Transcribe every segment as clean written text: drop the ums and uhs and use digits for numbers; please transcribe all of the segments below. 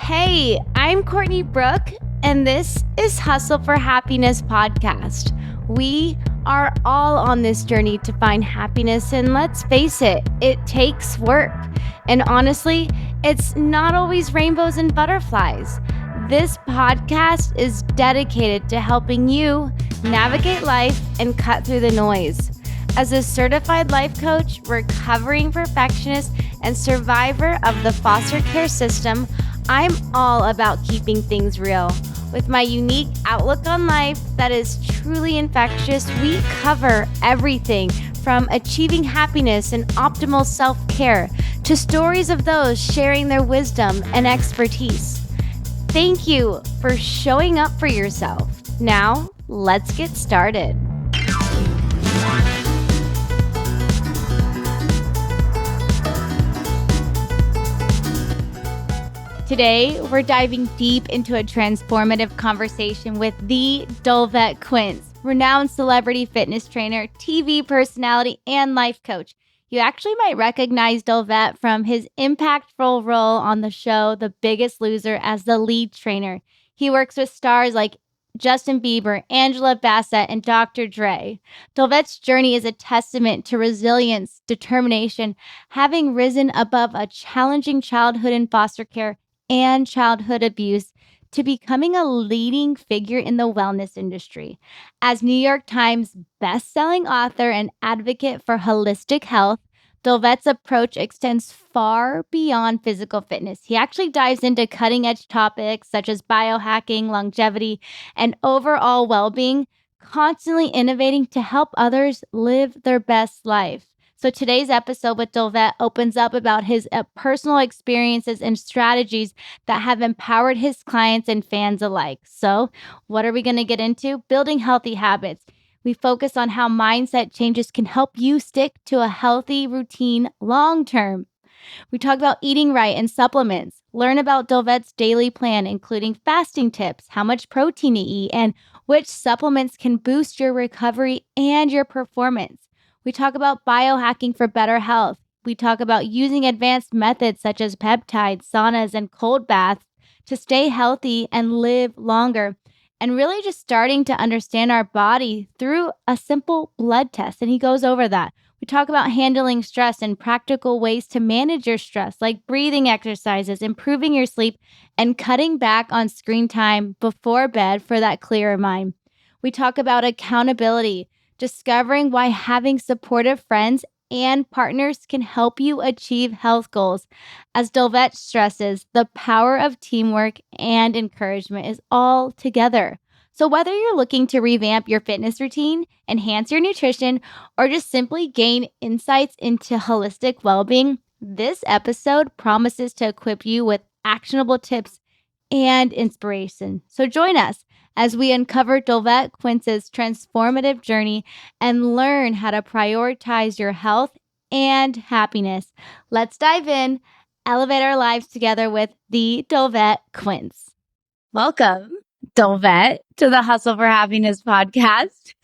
Hey, I'm Courtney Brooke, and this is Hustle for Happiness podcast. We are all on this journey to find happiness, and let's face it, it takes work. And honestly, it's not always rainbows and butterflies. This podcast is dedicated to helping you navigate life and cut through the noise. As a certified life coach, recovering perfectionist, and survivor of the foster care system, I'm all about keeping things real. With my unique outlook on life that is truly infectious, we cover everything from achieving happiness and optimal self-care to stories of those sharing their wisdom and expertise. Thank you for showing up for yourself. Now, let's get started. Today, we're diving deep into a transformative conversation with the Dolvett Quince, renowned celebrity fitness trainer, TV personality, and life coach. You actually might recognize Dolvett from his impactful role on the show The Biggest Loser as the lead trainer. He works with stars like Justin Bieber, Bassett, and Dr. Dre. Dolvett's journey is a testament to resilience, determination, having risen above a challenging childhood in foster care and childhood abuse to becoming a leading figure in the wellness industry. As New York Times best-selling author and advocate for holistic health, Dolvett's approach extends far beyond physical fitness. He actually dives into cutting-edge topics such as biohacking, longevity, and overall well-being, constantly innovating to help others live their best life. So today's episode with Dolvett opens up about his personal experiences and strategies that have empowered his clients and fans alike. So what are we going to get into? Building healthy habits. We focus on how mindset changes can help you stick to a healthy routine long term. We talk about eating right and supplements. Learn about Dolvett's daily plan, including fasting tips, how much protein to eat, and which supplements can boost your recovery and your performance. We talk about biohacking for better health. We talk about using advanced methods such as peptides, saunas, and cold baths to stay healthy and live longer. And really just starting to understand our body through a simple blood test. And he goes over that. We talk about handling stress and practical ways to manage your stress, like breathing exercises, improving your sleep, and cutting back on screen time before bed for that clearer mind. We talk about accountability, discovering why having supportive friends and partners can help you achieve health goals. As Dolvett stresses, the power of teamwork and encouragement is all together. So whether you're looking to revamp your fitness routine, enhance your nutrition, or just simply gain insights into holistic well-being, this episode promises to equip you with actionable tips and inspiration. So join us as we uncover Dolvett Quince's transformative journey and learn how to prioritize your health and happiness. Let's dive in, elevate our lives together with the Dolvett Quince. Welcome, Dolvett, to the Hustle for Happiness podcast.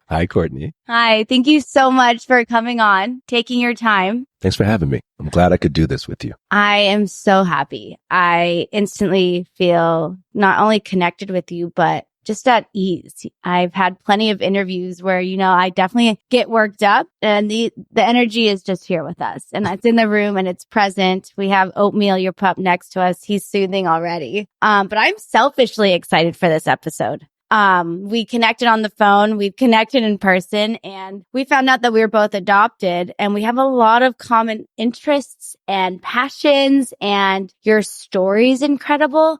Hi, Courtney. Hi, thank you so much for coming on, taking your time. Thanks for having me. I'm glad I could do this with you. I am so happy. I instantly feel not only connected with you, but just at ease. I've had plenty of interviews where, I definitely get worked up and the energy is just here with us and it's in the room and it's present. We have Oatmeal, your pup, next to us. He's soothing already. But I'm selfishly excited for this episode. We connected on the phone, we've connected in person, and we found out that we were both adopted and we have a lot of common interests and passions, and your story's incredible.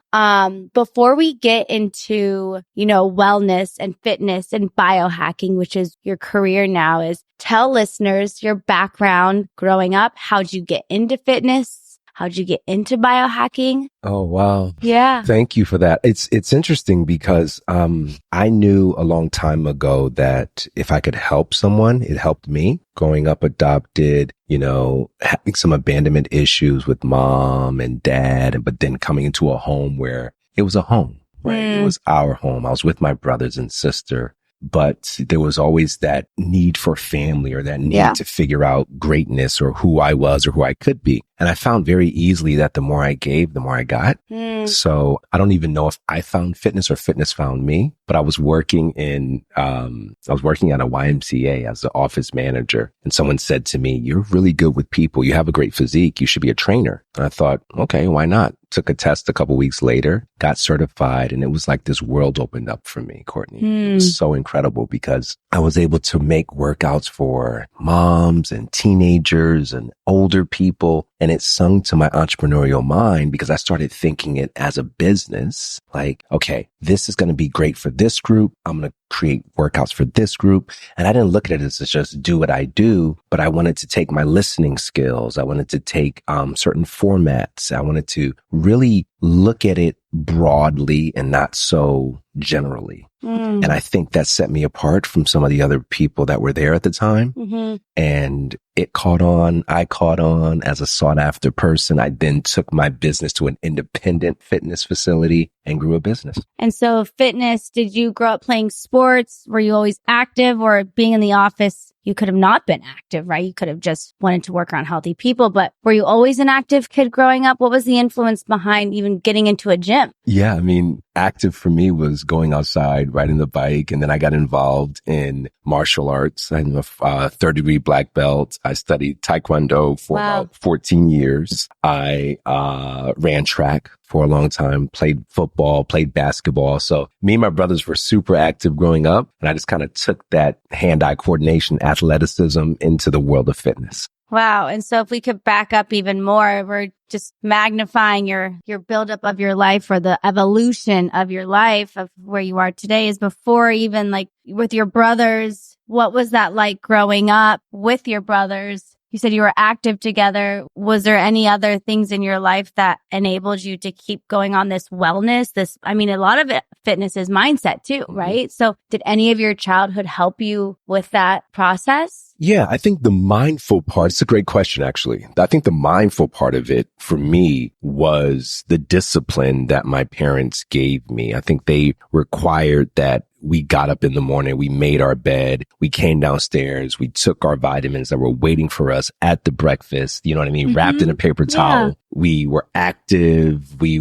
Before we get into, wellness and fitness and biohacking, which is your career now, is tell listeners your background growing up. How'd you get into fitness? How'd you get into biohacking? Oh, wow. Yeah. Thank you for that. It's interesting because I knew a long time ago that if I could help someone, it helped me. Growing up adopted, having some abandonment issues with mom and dad, but then coming into a home where it was a home, right? It was our home. I was with my brothers and sister. but there was always that need for family or that need to figure out greatness or who I was or who I could be. And I found very easily that the more I gave, the more I got. So I don't even know if I found fitness or fitness found me, but I was working at a YMCA as the office manager. And someone said to me, "You're really good with people. You have a great physique. You should be a trainer." And I thought, okay, why not? Took a test a couple weeks later, got certified, and it was like this world opened up for me, Courtney. It was so incredible because I was able to make workouts for moms and teenagers and older people. And it sung to my entrepreneurial mind because I started thinking it as a business. Like, okay, this is going to be great for this group. I'm going to create workouts for this group. And I didn't look at it as just do what I do, but I wanted to take my listening skills. I wanted to take certain formats. I wanted to really look at it broadly and not so generally. And I think that set me apart from some of the other people that were there at the time. And it caught on. I caught on as a sought after person. I then took my business to an independent fitness facility and grew a business. And so fitness, did you grow up playing sports? Were you always active, or being in the office, you could have not been active, right? You could have just wanted to work around healthy people, but were you always an active kid growing up? What was the influence behind even getting into a gym? Yeah, I mean, active for me was going outside, riding the bike, and then I got involved in martial arts. I'm a third-degree black belt. I studied Taekwondo for about 14 years. I ran track for a long time, played football, played basketball. So me and my brothers were super active growing up, and I just kind of took that hand-eye coordination, athleticism into the world of fitness. Wow. And so if we could back up even more, we're just magnifying your buildup of your life, or the evolution of your life of where you are today is before even like with your brothers. What was that like growing up with your brothers? You said you were active together. Was there any other things in your life that enabled you to keep going on this wellness? A lot of fitness is mindset too, right? So did any of your childhood help you with that process? Yeah, I think the mindful part, it's a great question, actually. I think the mindful part of it for me was the discipline that my parents gave me. I think they required that we got up in the morning, we made our bed, we came downstairs, we took our vitamins that were waiting for us at the breakfast, you know what I mean? Wrapped in a paper towel. We were active. We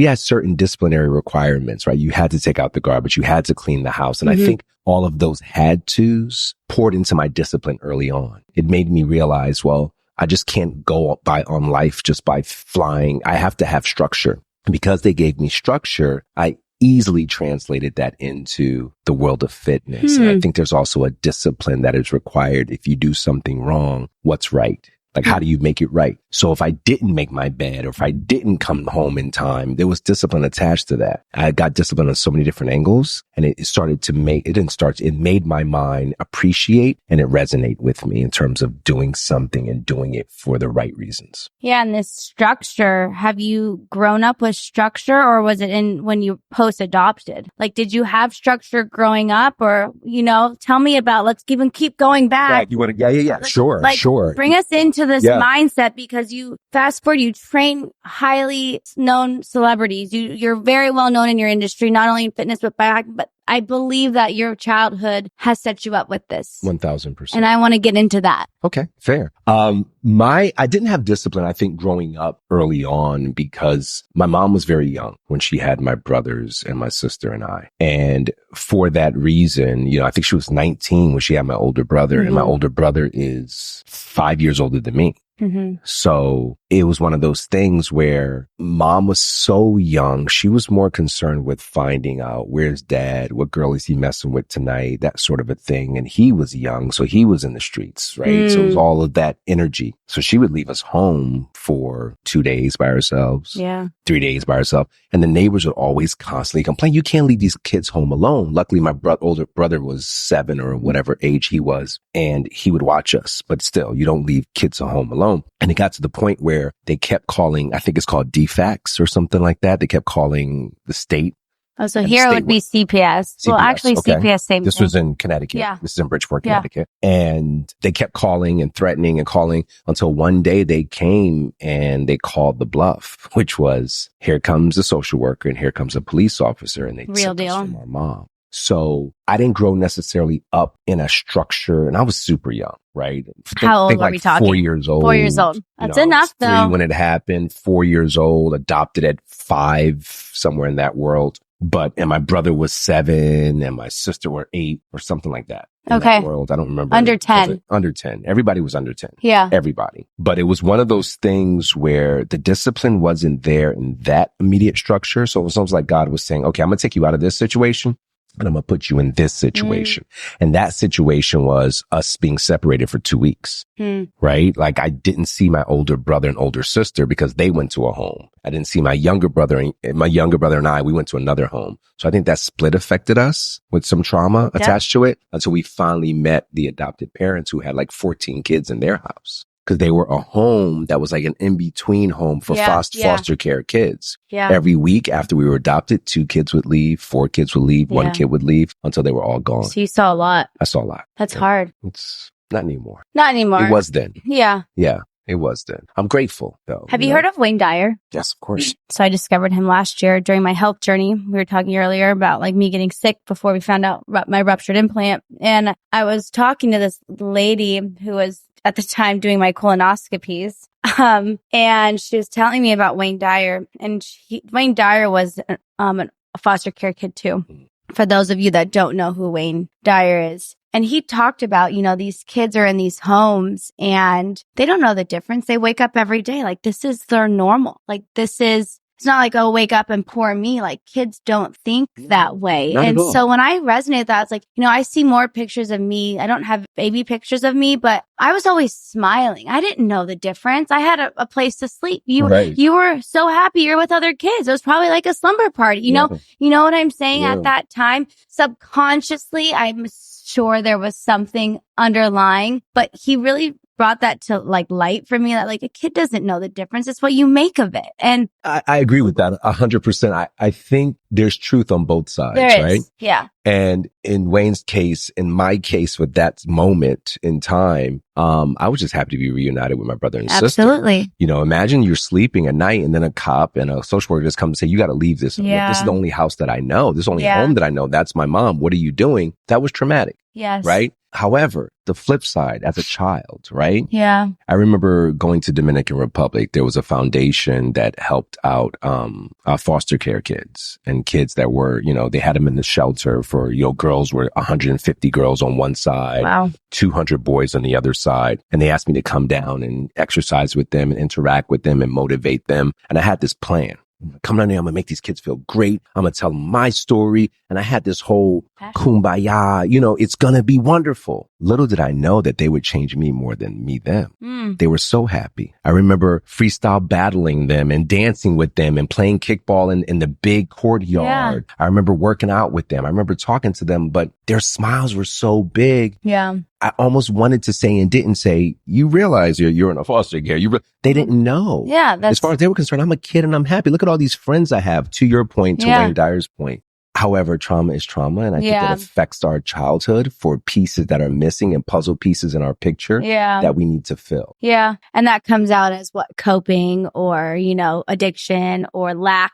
had certain disciplinary requirements, right? You had to take out the garbage. You had to clean the house. And I think all of those had tos poured into my discipline early on. It made me realize, well, I just can't go on life just by flying. I have to have structure. And because they gave me structure, I easily translated that into the world of fitness. And I think there's also a discipline that is required. If you do something wrong, what's right? Like, how do you make it right? So if I didn't make my bed, or if I didn't come home in time, there was discipline attached to that. I got discipline on so many different angles, and it made my mind appreciate and it resonate with me in terms of doing something and doing it for the right reasons. Yeah. And this structure, have you grown up with structure, or was it when you post-adopted? Like, did you have structure growing up, or, tell me about, let's even keep going back. You want to, yeah. Sure. Bring us into this mindset, because you fast forward, you train highly known celebrities. You're very well known in your industry, not only in fitness, but biohacking. But I believe that your childhood has set you up with this. 1000%. And I want to get into that. Okay, fair. I didn't have discipline, I think, growing up early on, because my mom was very young when she had my brothers and my sister and I. And for that reason, I think she was 19 when she had my older brother, and my older brother is 5 years older than me. So it was one of those things where mom was so young. She was more concerned with finding out, where's dad? What girl is he messing with tonight? That sort of a thing. And he was young, so he was in the streets, right? So it was all of that energy. So she would leave us home for 2 days by ourselves. 3 days by herself. And the neighbors would always constantly complain, you can't leave these kids home alone. Luckily, my older brother was 7 or whatever age he was, and he would watch us. But still, you don't leave kids at home alone. And it got to the point where they kept calling, I think it's called DFACS or something like that. They kept calling the state. Oh, so here it would be CPS. Well, actually, okay. CPS, same thing. This was in Connecticut. Yeah. This is in Bridgeport, Connecticut. And they kept calling and threatening and calling until one day they came and they called the bluff, which was, here comes a social worker and here comes a police officer, and they took us from our mom. So I didn't grow necessarily up in a structure, and I was super young, right? How old are we talking? 4 years old. 4 years old. That's enough, though. 3 when it happened, 4 years old, adopted at 5, somewhere in that world. And my brother was 7 and my sister were 8 or something like that. In that world. I don't remember. Under 10. Under 10. Everybody was under 10. Yeah. Everybody. But it was one of those things where the discipline wasn't there in that immediate structure. So it was almost like God was saying, okay, I'm going to take you out of this situation and I'm going to put you in this situation. And that situation was us being separated for 2 weeks, right? Like I didn't see my older brother and older sister because they went to a home. I didn't see my younger brother and I, we went to another home. So I think that split affected us with some trauma attached to it until we finally met the adopted parents who had like 14 kids in their house. Because they were a home that was like an in-between home for foster care kids. Yeah. Every week after we were adopted, 2 kids would leave, 4 kids would leave, 1 kid would leave until they were all gone. So you saw a lot. I saw a lot. That's hard. It's not anymore. Not anymore. It was then. Yeah. Yeah. It was then. I'm grateful though. Have you heard of Wayne Dyer? Yes, of course. So I discovered him last year during my health journey. We were talking earlier about like me getting sick before we found out my ruptured implant. And I was talking to this lady who was at the time doing my colonoscopies. And she was telling me about Wayne Dyer, and Wayne Dyer was a foster care kid too. For those of you that don't know who Wayne Dyer is. And he talked about, these kids are in these homes and they don't know the difference. They wake up every day. Like this is their normal. Like it's not like, oh, wake up and poor me. Like kids don't think that way. Not and at all. So when I resonate with that, it's like, I see more pictures of me. I don't have baby pictures of me, but I was always smiling. I didn't know the difference. I had a place to sleep. You were so happy you're with other kids. It was probably like a slumber party. You know what I'm saying? At that time, subconsciously, I'm sure there was something underlying, but he really brought that to like light for me that like a kid doesn't know the difference. It's what you make of it. And I agree with that 100%. I think there's truth on both sides, right? Yeah. And in Wayne's case, in my case, with that moment in time, I was just happy to be reunited with my brother and sister. Absolutely. Imagine you're sleeping at night and then a cop and a social worker just come and say, you got to leave this. Yeah. This is the only house that I know. This is the only home that I know. That's my mom. What are you doing? That was traumatic. Yes. Right? However, the flip side, as a child, right? Yeah. I remember going to Dominican Republic. There was a foundation that helped out foster care kids and kids that were, they had them in the shelter for, girls were 150 girls on one side, wow, 200 boys on the other side. And they asked me to come down and exercise with them and interact with them and motivate them. And I had this plan. Come down there, I'm going to make these kids feel great. I'm going to tell them my story. And I had this whole kumbaya, it's going to be wonderful. Little did I know that they would change me more than me them. They were so happy. I remember freestyle battling them and dancing with them and playing kickball in the big courtyard. Yeah. I remember working out with them. I remember talking to them, but their smiles were so big. Yeah. I almost wanted to say and didn't say, you realize you're in a foster care. They didn't know. Yeah. As far as they were concerned, I'm a kid and I'm happy. Look at all these friends I have, to your point, to Wayne Dyer's point. However, trauma is trauma. And I think it affects our childhood for pieces that are missing and puzzle pieces in our picture that we need to fill. Yeah. And that comes out as coping or, addiction or lack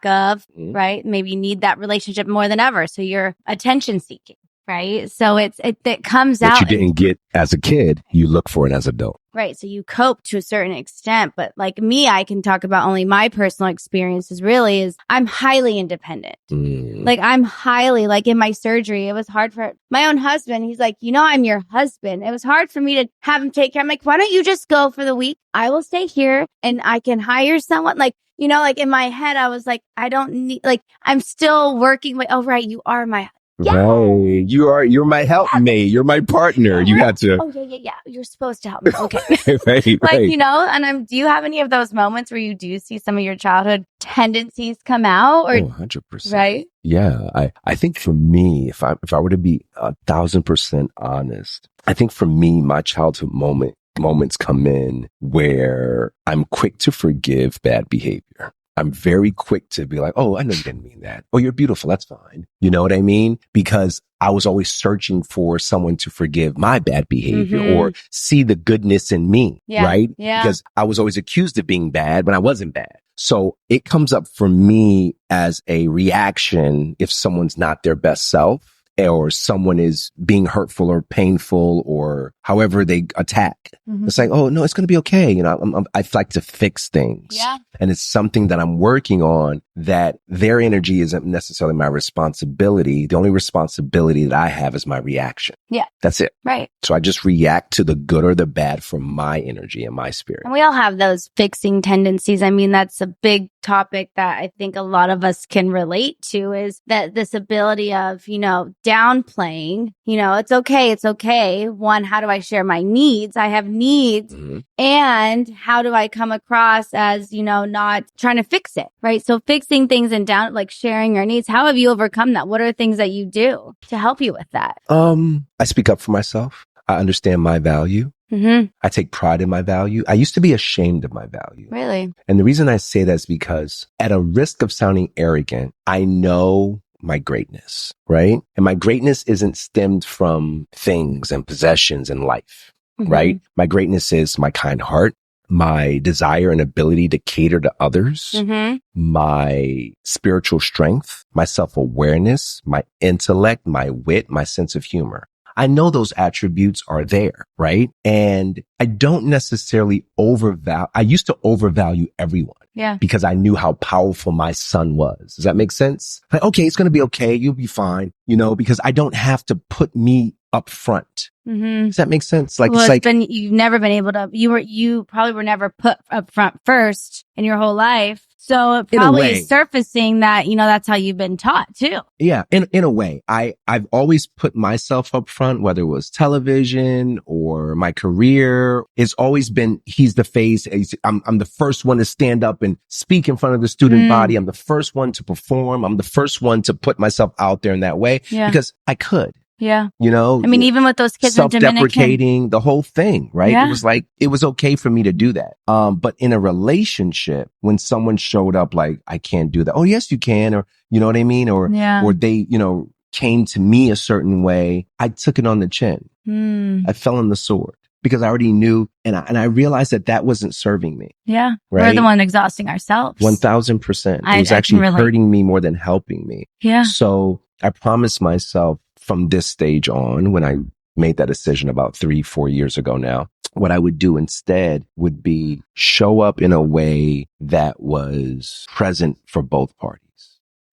of, right? Maybe you need that relationship more than ever. So you're attention seeking. Right. So it comes out. What you didn't get as a kid, you look for it as an adult. Right. So you cope to a certain extent. But like me, I can talk about only my personal experiences is I'm highly independent. Like I'm highly, like in my surgery, it was hard for my own husband. He's like, I'm your husband. It was hard for me to have him take care. I'm like, why don't you just go for the week? I will stay here and I can hire someone. Like, like in my head, I was like, I don't need, like, I'm still working. Oh, right. You are my Yeah. Right. You're my helpmate. You're my partner. You got to. Oh, yeah. You're supposed to help me. Okay. right. And do you have any of those moments where you do see some of your childhood tendencies come out? Or 100%. Right. Yeah. I think for me, if I were to be 1,000% honest, I think for me, my childhood moments come in where I'm quick to forgive bad behavior. I'm very quick to be like, oh, I know you didn't mean that. Oh, you're beautiful. That's fine. You know what I mean? Because I was always searching for someone to forgive my bad behavior or see the goodness in me, right? Yeah. Because I was always accused of being bad when I wasn't bad. So it comes up for me as a reaction if someone's not their best self, or someone is being hurtful or painful or however they attack. Mm-hmm. It's like, oh, no, it's going to be okay. You know, I like to fix things. Yeah. And it's something that I'm working on, that their energy isn't necessarily my responsibility. The only responsibility that I have is my reaction. Yeah. That's it. Right. So I just react to the good or the bad from my energy and my spirit. And we all have those fixing tendencies. I mean, that's a big topic that I think a lot of us can relate to, is that this ability of, you know, downplaying, you know, it's okay. It's okay. One, how do I share my needs? I have needs. Mm-hmm. And how do I come across as, you know, not trying to fix it, right? So fixing things and like sharing your needs. How have you overcome that? What are things that you do to help you with that? I speak up for myself. I understand my value. Mm-hmm. I take pride in my value. I used to be ashamed of my value. Really? And the reason I say that is because, at a risk of sounding arrogant, I know my greatness, right? And my greatness isn't stemmed from things and possessions in life, mm-hmm. right? My greatness is my kind heart, my desire and ability to cater to others, mm-hmm. my spiritual strength, my self-awareness, my intellect, my wit, my sense of humor. I know those attributes are there, right? And I don't necessarily I used to overvalue everyone. Yeah. Because I knew how powerful my son was. Does that make sense? Like, okay, it's going to be okay. You'll be fine. You know, because I don't have to put me up front. Mm-hmm. Does that make sense? Like, well, you've never been able to, you probably were never put up front first in your whole life. So it probably is surfacing that, you know, that's how you've been taught too. Yeah. In a way, I've always put myself up front, whether it was television or my career. It's always been, he's the face. I'm the first one to stand up and speak in front of the student body. I'm the first one to perform. I'm the first one to put myself out there in that way because I could. Yeah. You know, I mean, even with those kids in Dominican, self-deprecating, the whole thing, right? Yeah. It was like, it was okay for me to do that. But in a relationship, when someone showed up like, I can't do that. Oh, yes, you can. Or, you know what I mean? Or they, you know, came to me a certain way. I took it on the chin. I fell on the sword because I already knew. And I realized that wasn't serving me. Yeah. Right? We're the one exhausting ourselves. 1000%. It was actually hurting me more than helping me. Yeah. So I promised myself, from this stage on, when I made that decision about 3-4 years ago now, what I would do instead would be show up in a way that was present for both parties.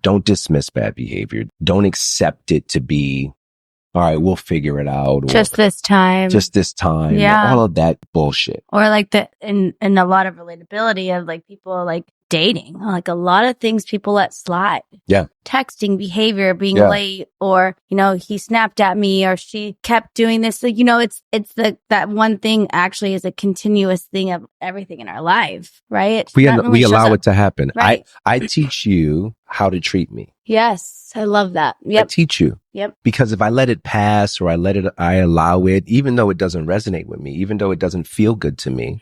Don't dismiss bad behavior. Don't accept it to be, all right, we'll figure it out. Or, just this time. Yeah. All of that bullshit. Or like in a lot of relatability of like people like dating, like a lot of things people let slide. Yeah. Texting behavior, being late, or, you know, he snapped at me or she kept doing this. So, you know, it's that one thing actually is a continuous thing of everything in our life, right? We allow it to happen. Right. I teach you how to treat me. Yes. I love that. Yep. I teach you. Yep. Because if I let it pass or I allow it, even though it doesn't resonate with me, even though it doesn't feel good to me,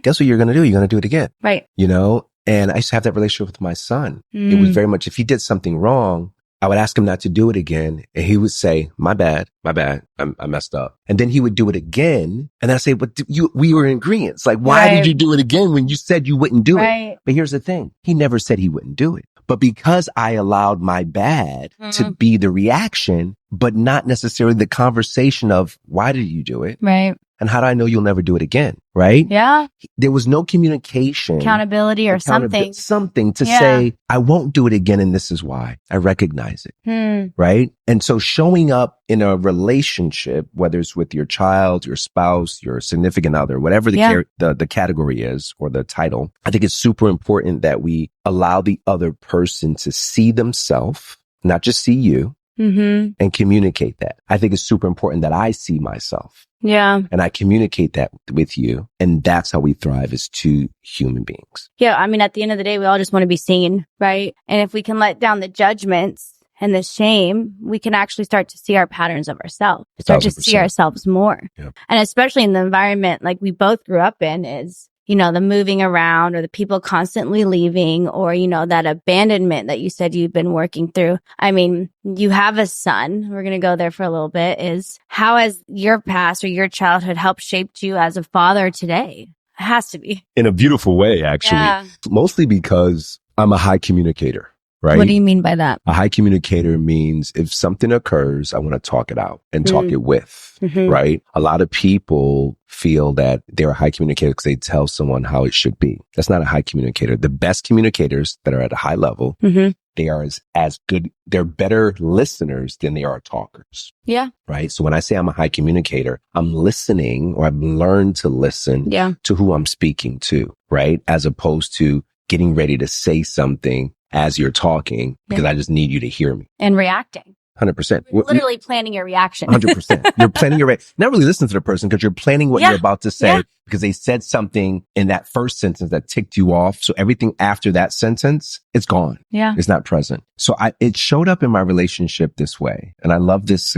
guess what you're going to do? You're going to do it again. Right. You know? And I used to have that relationship with my son. It was very much, if he did something wrong, I would ask him not to do it again. And he would say, my bad. I messed up. And then he would do it again. And then I say, but we were in agreement. Like, why did you do it again when you said you wouldn't do it? But here's the thing. He never said he wouldn't do it. But because I allowed my bad to be the reaction, but not necessarily the conversation of why did you do it? Right. And how do I know you'll never do it again? Right? Yeah. There was no communication. Accountability or something. Something to say, I won't do it again. And this is why. I recognize it. Right? And so showing up in a relationship, whether it's with your child, your spouse, your significant other, whatever the category is or the title, I think it's super important that we allow the other person to see themselves, not just see you. And communicate that. I think it's super important that I see myself. Yeah. And I communicate that with you. And that's how we thrive as two human beings. Yeah. I mean, at the end of the day, we all just want to be seen, right? And if we can let down the judgments and the shame, we can actually start to see our patterns of ourselves, start to see ourselves more. Yep. And especially in the environment like we both grew up in is, you know, the moving around or the people constantly leaving or, you know, that abandonment that you said you've been working through. I mean, you have a son. We're going to go there for a little bit. Is how has your past or your childhood helped shape you as a father today? It has to be. In a beautiful way, actually. Yeah. Mostly because I'm a high communicator, right? What do you mean by that? A high communicator means if something occurs, I want to talk it out and talk it with, right? A lot of people feel that they're a high communicator because they tell someone how it should be. That's not a high communicator. The best communicators that are at a high level, they are as good, they're better listeners than they are talkers. Yeah. Right. So when I say I'm a high communicator, I'm listening, or I've learned to listen to who I'm speaking to, right? As opposed to getting ready to say something as you're talking because I just need you to hear me. And reacting. 100%. You're literally planning your reaction. 100%. You're planning your, not really listening to the person because you're planning what you're about to say because they said something in that first sentence that ticked you off. So everything after that sentence, it's gone. Yeah. It's not present. So it showed up in my relationship this way. And I love this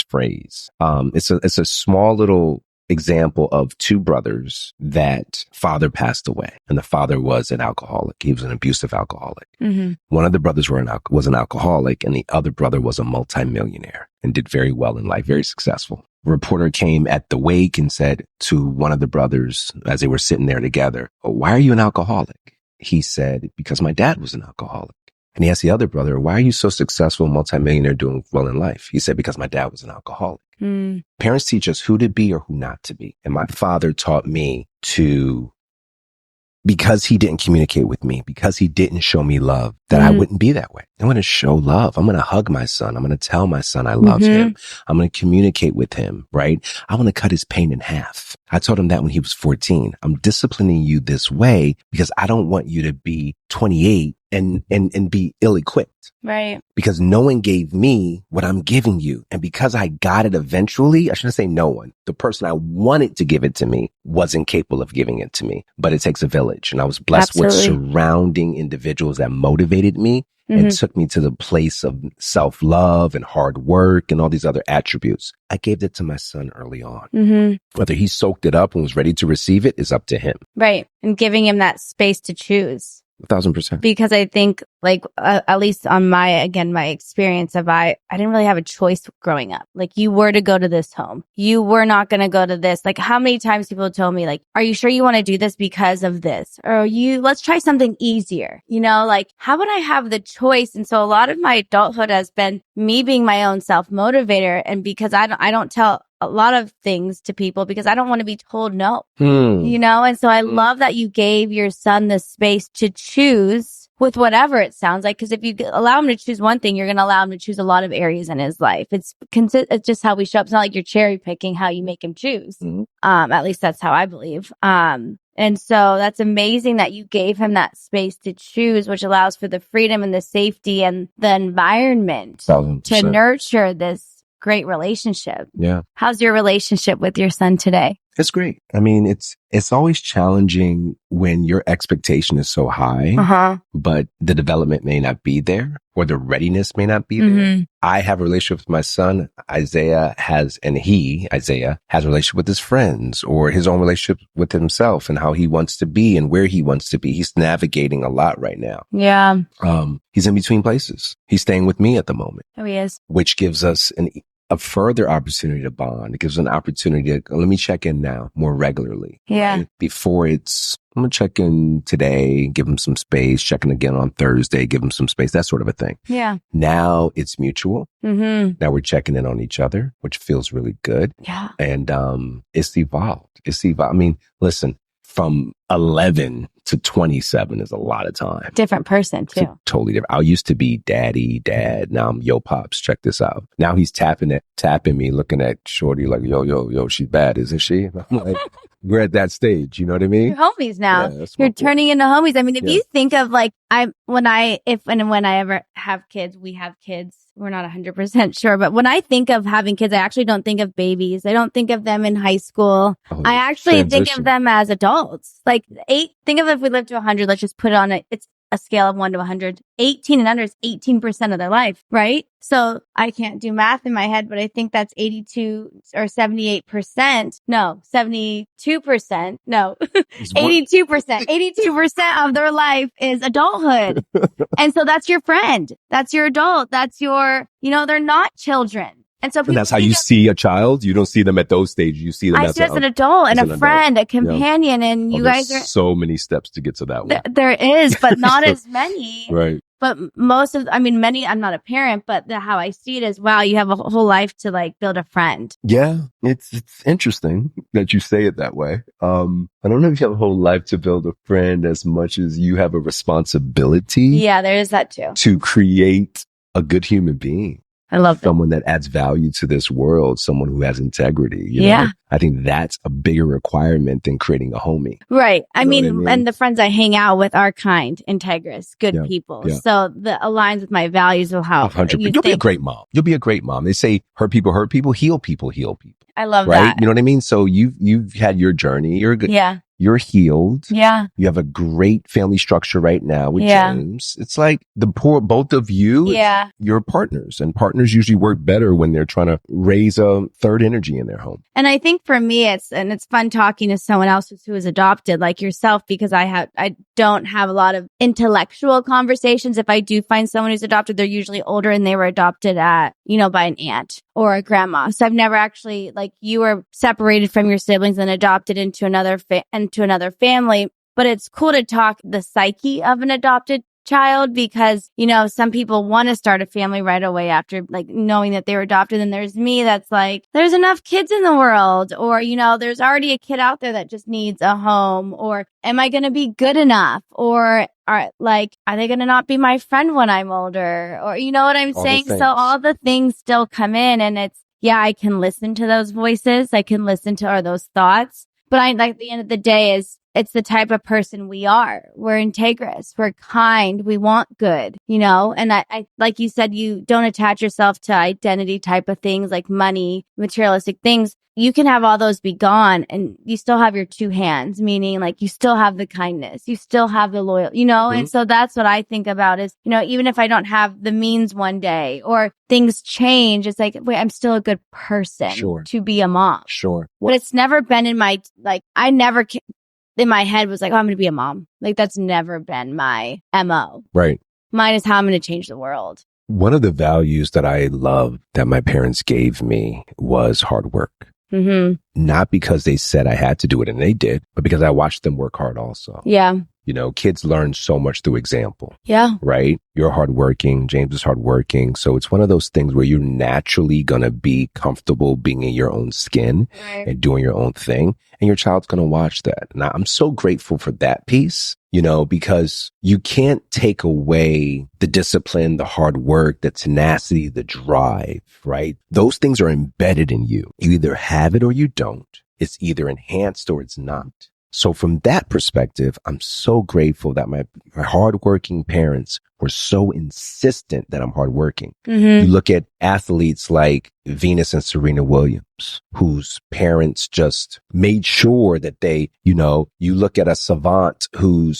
phrase. It's a small little example of two brothers that father passed away, and the father was an alcoholic. He was an abusive alcoholic. One of the brothers was an alcoholic, and the other brother was a multimillionaire and did very well in life, very successful. A reporter came at the wake and said to one of the brothers as they were sitting there together, "Oh, why are you an alcoholic?" He said, "Because my dad was an alcoholic." And he asked the other brother, "Why are you so successful, multimillionaire, doing well in life?" He said, "Because my dad was an alcoholic." Parents teach us who to be or who not to be. And my father taught me to, because he didn't communicate with me, because he didn't show me love, that I wouldn't be that way. I'm going to show love. I'm going to hug my son. I'm going to tell my son I love him. I'm going to communicate with him, right? I want to cut his pain in half. I told him that when he was 14. I'm disciplining you this way because I don't want you to be 28 and be ill-equipped. Right. Because no one gave me what I'm giving you. And because I got it eventually, I shouldn't say no one. The person I wanted to give it to me wasn't capable of giving it to me. But it takes a village. And I was blessed with surrounding individuals that motivated me and took me to the place of self-love and hard work and all these other attributes. I gave that to my son early on. Whether he soaked it up and was ready to receive it is up to him. Right. And giving him that space to choose. 1,000%. Because I think, like, at least on my experience of I didn't really have a choice growing up. Like, you were to go to this home. You were not going to go to this. Like, how many times people told me, like, are you sure you want to do this because of this? Or let's try something easier. You know, like, how would I have the choice? And so a lot of my adulthood has been me being my own self-motivator. And because I don't tell a lot of things to people because I don't want to be told no, you know? And so I love that you gave your son the space to choose with whatever it sounds like. Because if you allow him to choose one thing, you're going to allow him to choose a lot of areas in his life. It's just how we show up. It's not like you're cherry picking how you make him choose. At least that's how I believe. And so that's amazing that you gave him that space to choose, which allows for the freedom and the safety and the environment 1,000%. to nurture this great relationship. Yeah. How's your relationship with your son today? It's great. I mean, it's always challenging when your expectation is so high, but the development may not be there or the readiness may not be there. I have a relationship with my son. Isaiah has a relationship with his friends or his own relationship with himself and how he wants to be and where he wants to be. He's navigating a lot right now. Yeah. He's in between places. He's staying with me at the moment. Oh, he is. Which gives us a further opportunity to bond. It gives an opportunity to, let me check in now more regularly. Yeah. Right? Before I'm going to check in today, give him some space, check in again on Thursday, give him some space, that sort of a thing. Yeah. Now it's mutual. Now we're checking in on each other, which feels really good. Yeah. And, it's evolved. I mean, listen, from 11 to 27 is a lot of time. Different person too. Totally different. I used to be dad. Now I'm yo pops. Check this out. Now he's tapping me, looking at Shorty like, yo, she's bad, isn't she? I'm like, we're at that stage. You know what I mean? You're homies now. Yeah, you're turning into homies. I mean, if Yeah. you think of like, when I ever have kids, we have kids. We're not 100% sure, but when I think of having kids, I actually don't think of babies. I don't think of them in high school. I actually think of them as adults. Like think of if we live to 100, let's just put it on it's a scale of 1 to 100. 18 and under is 18% of their life, right? So I can't do math in my head, but I think that's 82 or 78%. No, 72%. No, 82%. 82% of their life is adulthood. And so that's your friend. That's your adult. That's your, they're not children. And so and that's how you see a child. You don't see them at those stages. You see them I see as an adult and a friend, a companion, and you guys are so many steps to get to that one. There is, but not as many. Right. But many, I'm not a parent, but how I see it is, wow, you have a whole life to like build a friend. Yeah. It's interesting that you say it that way. I don't know if you have a whole life to build a friend as much as you have a responsibility. Yeah, there is that too. To create a good human being. I love someone that adds value to this world, someone who has integrity. You know? I think that's a bigger requirement than creating a homie. Right. I mean, and the friends I hang out with are kind, integrous, good people. Yeah. So that aligns with my values of how 100%. You'll be a great mom. You'll be a great mom. They say hurt people, heal people, heal people. I love right? that. You know what I mean? So you've had your journey. You're good. Yeah. You're healed. Yeah. You have a great family structure right now with James. It's like both of you, you're partners, and partners usually work better when they're trying to raise a third energy in their home. And I think for me, it's fun talking to someone else who is adopted like yourself, because I don't have a lot of intellectual conversations. If I do find someone who's adopted, they're usually older and they were adopted by an aunt or a grandma. So I've never actually, like, you were separated from your siblings and adopted into another family. But it's cool to talk the psyche of an adopted child, because, some people want to start a family right away after, like, knowing that they were adopted. And there's me that's like, there's enough kids in the world, or, there's already a kid out there that just needs a home, or am I going to be good enough? Or are they going to not be my friend when I'm older? Or, you know what I'm saying? So all the things still come in, and I can listen to those voices. I can listen to those thoughts. But at the end of the day it's the type of person we are. We're integrous. We're kind. We want good, and I, like you said, you don't attach yourself to identity type of things like money, materialistic things. You can have all those be gone and you still have your two hands, meaning like you still have the kindness, you still have the loyal, Mm-hmm. And so that's what I think about is, even if I don't have the means one day or things change, it's like, wait, I'm still a good person to be a mom. Sure. But it's never been in my, I never in my head was like, oh, I'm going to be a mom. Like, that's never been my MO. Right. Mine is how I'm going to change the world. One of the values that I love that my parents gave me was hard work. Mm-hmm. Not because they said I had to do it, and they did, but because I watched them work hard also. Yeah. Kids learn so much through example. Yeah. Right? You're hardworking. James is hardworking. So it's one of those things where you're naturally going to be comfortable being in your own skin and doing your own thing. And your child's going to watch that. And I'm so grateful for that piece, because you can't take away the discipline, the hard work, the tenacity, the drive, right? Those things are embedded in you. You either have it or you don't. It's either enhanced or it's not. So from that perspective, I'm so grateful that my hardworking parents were so insistent that I'm hardworking. Mm-hmm. You look at athletes like Venus and Serena Williams, whose parents just made sure that they, you look at a savant who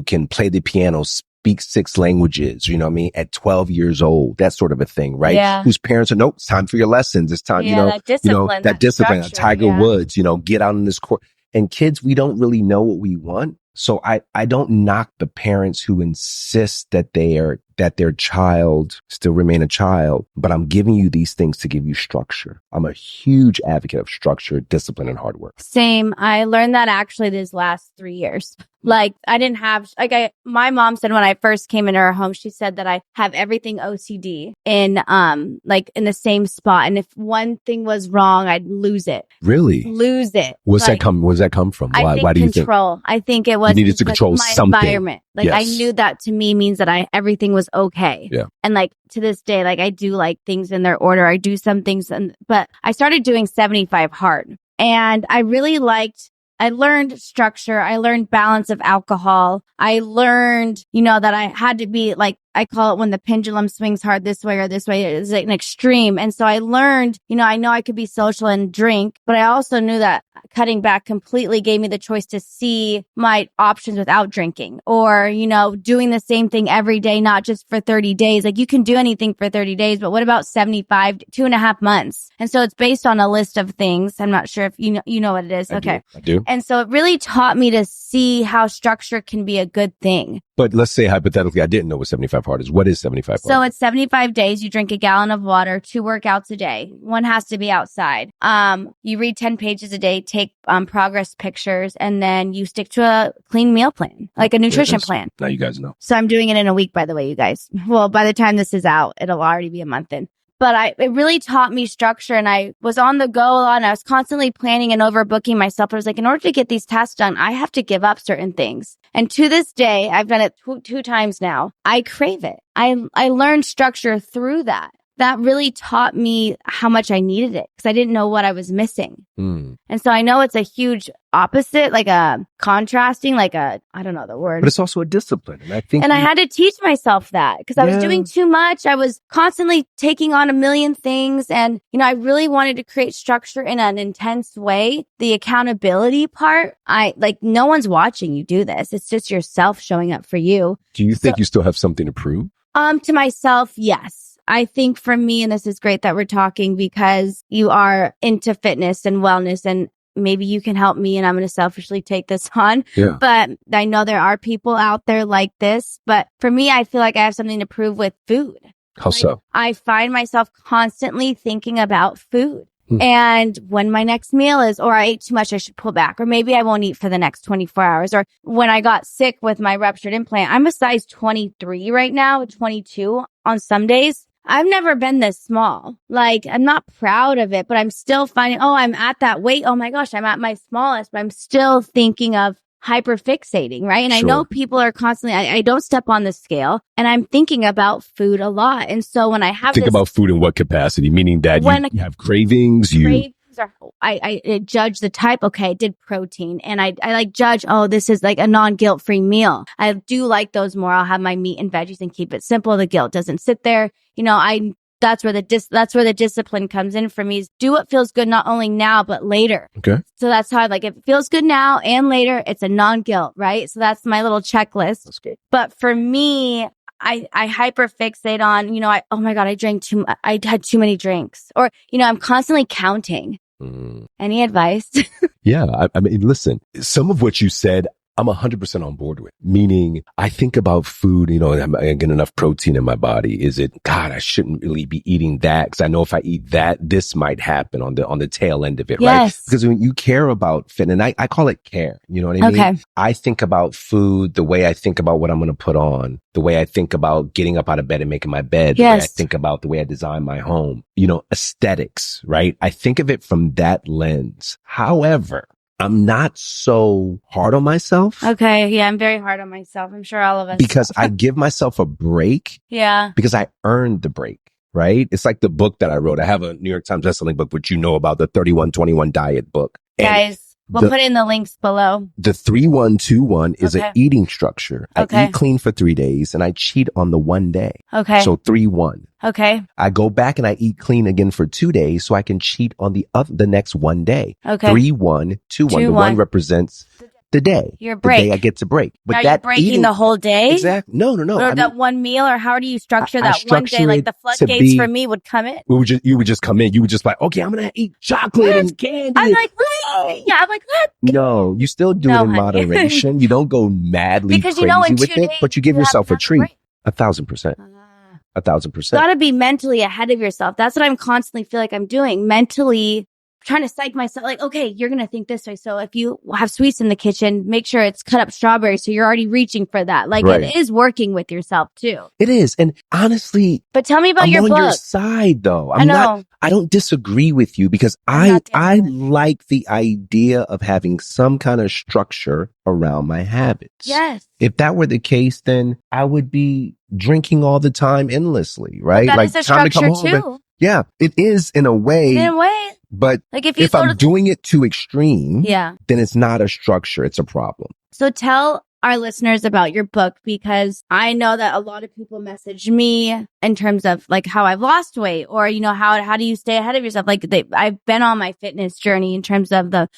can play the piano, speak 6 languages, at 12 years old, that sort of a thing, right? Yeah. Whose parents are, nope, it's time for your lessons. It's time, that discipline, that discipline, structure, Tiger Woods, get out on this court. And kids, we don't really know what we want. So I don't knock the parents who insist that their child still remain a child, but I'm giving you these things to give you structure. I'm a huge advocate of structure, discipline, and hard work. Same. I learned that actually these last 3 years. Like, I didn't have, my mom said when I first came into her home, she said that I have everything OCD in the same spot. And if one thing was wrong, I'd lose it. Really? Lose it. Where's that come from? Why do you think? Control. I think it was. You needed to control my something. Environment. I knew that to me means that everything was okay. Yeah. And to this day, I do things in their order. I do some things, but I started doing 75 hard, and I really I learned structure. I learned balance of alcohol. I learned, that I had to be I call it when the pendulum swings hard this way or this way. It's an extreme. And so I learned, I know I could be social and drink, but I also knew that cutting back completely gave me the choice to see my options without drinking, or, doing the same thing every day, not just for 30 days. You can do anything for 30 days, but what about 75, 2.5 months? And so it's based on a list of things. I'm not sure if you know what it is. I do. And so it really taught me to see how structure can be a good thing. But let's say hypothetically, I didn't know what 75 hard is. What is 75 hard? So it's 75 days. You drink a gallon of water, 2 workouts a day. One has to be outside. You read 10 pages a day, take progress pictures, and then you stick to a clean meal plan, like a nutrition plan. Now you guys know. So I'm doing it in a week, by the way, you guys. Well, by the time this is out, it'll already be a month in. But it really taught me structure, and I was on the go a lot, and I was constantly planning and overbooking myself. I was like, in order to get these tasks done, I have to give up certain things. And to this day, I've done it two times now. I crave it. I learned structure through that. That really taught me how much I needed it because I didn't know what I was missing. And so I know it's a huge opposite, like a contrasting, like I don't know the word. But it's also a discipline. And I had to teach myself that because I was doing too much. I was constantly taking on a million things. And, I really wanted to create structure in an intense way. The accountability part, no one's watching you do this. It's just yourself showing up for you. Do you think you still have something to prove? To myself, yes. I think for me, and this is great that we're talking because you are into fitness and wellness, and maybe you can help me, and I'm going to selfishly take this on. Yeah. But I know there are people out there like this. But for me, I feel like I have something to prove with food. How so? I find myself constantly thinking about food. And when my next meal is, or I ate too much, I should pull back. Or maybe I won't eat for the next 24 hours. Or when I got sick with my ruptured implant, I'm a size 23 right now, 22 on some days. I've never been this small. I'm not proud of it, but I'm still finding, I'm at that weight. Oh my gosh, I'm at my smallest, but I'm still thinking of hyperfixating, right? And I know people are constantly, I don't step on the scale, and I'm thinking about food a lot. And so when I have about food in what capacity? Meaning that you have cravings, I judge the type. Okay, I did protein, and I judge, this is like a non-guilt-free meal. I do like those more. I'll have my meat and veggies and keep it simple. The guilt doesn't sit there. That's where the discipline comes in for me, is do what feels good, not only now, but later. Okay. So that's how if it feels good now and later, it's a non-guilt, right? So that's my little checklist. That's good. But for me, I hyperfixate on, oh my God, I had too many drinks, or, I'm constantly counting. Any advice? Yeah. I mean, listen, some of what you said, I'm 100% on board with. Meaning, I think about food, am I getting enough protein in my body? Is it, God, I shouldn't really be eating that because I know if I eat that, this might happen on the tail end of it, right? Because when you care about fitness, and I call it care, you know what I mean? Okay. I think about food the way I think about what I'm going to put on, the way I think about getting up out of bed and making my bed, the way I think about the way I design my home, aesthetics, right? I think of it from that lens. However, I'm not so hard on myself. Okay. Yeah, I'm very hard on myself. I'm sure all of us. Because I give myself a break. Yeah. Because I earned the break, right? It's like the book that I wrote. I have a New York Times bestselling book, which about the 31-21 diet book. And guys, we'll put in the links below. The 3-1-2-1 is an eating structure. I eat clean for 3 days and I cheat on the 1 day. Okay. So 3-1. Okay. I go back and I eat clean again for 2 days so I can cheat on the next 1 day. Okay. 3-1-2-1. The 1 represents the day. Your break. The day I get to break. But are you breaking the whole day? Exactly. No. Or that one meal, or how do you structure that one day? Like the floodgates for me would come in. You would just come in. You would just like, okay, I'm going to eat chocolate and candy. I'm like, what? Yeah, I'm like, what? No, you still do it in moderation. You don't go madly crazy with it, but you give yourself a treat. 1,000%. 1,000%. Gotta be mentally ahead of yourself. That's what I'm constantly feel like I'm doing. Mentally trying to psych myself. Like, okay, you're going to think this way. So if you have sweets in the kitchen, make sure it's cut up strawberries. So you're already reaching for that. Like it is working with yourself too. It is. And honestly, but tell me about your book. I'm on your side though. I don't disagree with you because I like the idea of having some kind of structure around my habits. Yes. If that were the case, then I would be drinking all the time endlessly, right? But that is a structure too. Yeah, it is in a way. But like if I'm doing it too extreme, then it's not a structure. It's a problem. So tell our listeners about your book, because I know that a lot of people message me in terms of like how I've lost weight, or, how do you stay ahead of yourself? Like I've been on my fitness journey in terms of the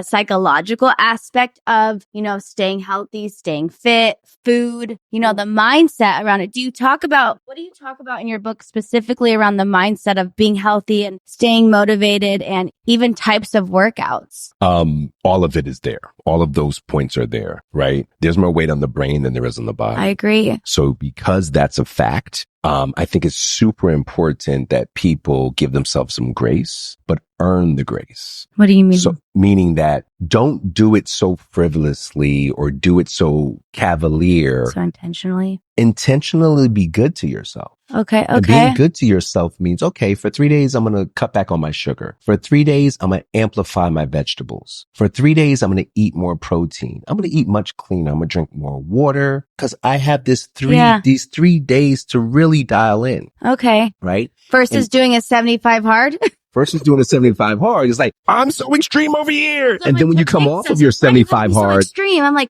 psychological aspect of, staying healthy, staying fit, food, the mindset around it. What do you talk about in your book specifically around the mindset of being healthy and staying motivated, and even types of workouts? All of it is there. All of those points are there, right? right? There's more weight on the brain than there is on the body. I agree. So because that's a fact, I think it's super important that people give themselves some grace, but earn the grace. What do you mean? So meaning that don't do it so frivolously or do it so cavalier. So intentionally? Intentionally be good to yourself. Okay. And being good to yourself means, okay, for 3 days, I'm going to cut back on my sugar. For 3 days, I'm going to amplify my vegetables. For 3 days, I'm going to eat more protein. I'm going to eat much cleaner. I'm going to drink more water because I have these 3 days to really dial in. Okay. Right? Versus doing a 75 hard. Versus doing a 75 hard. It's like, I'm so extreme over here. So and then when you come off of your 75 hard. So extreme. I'm like,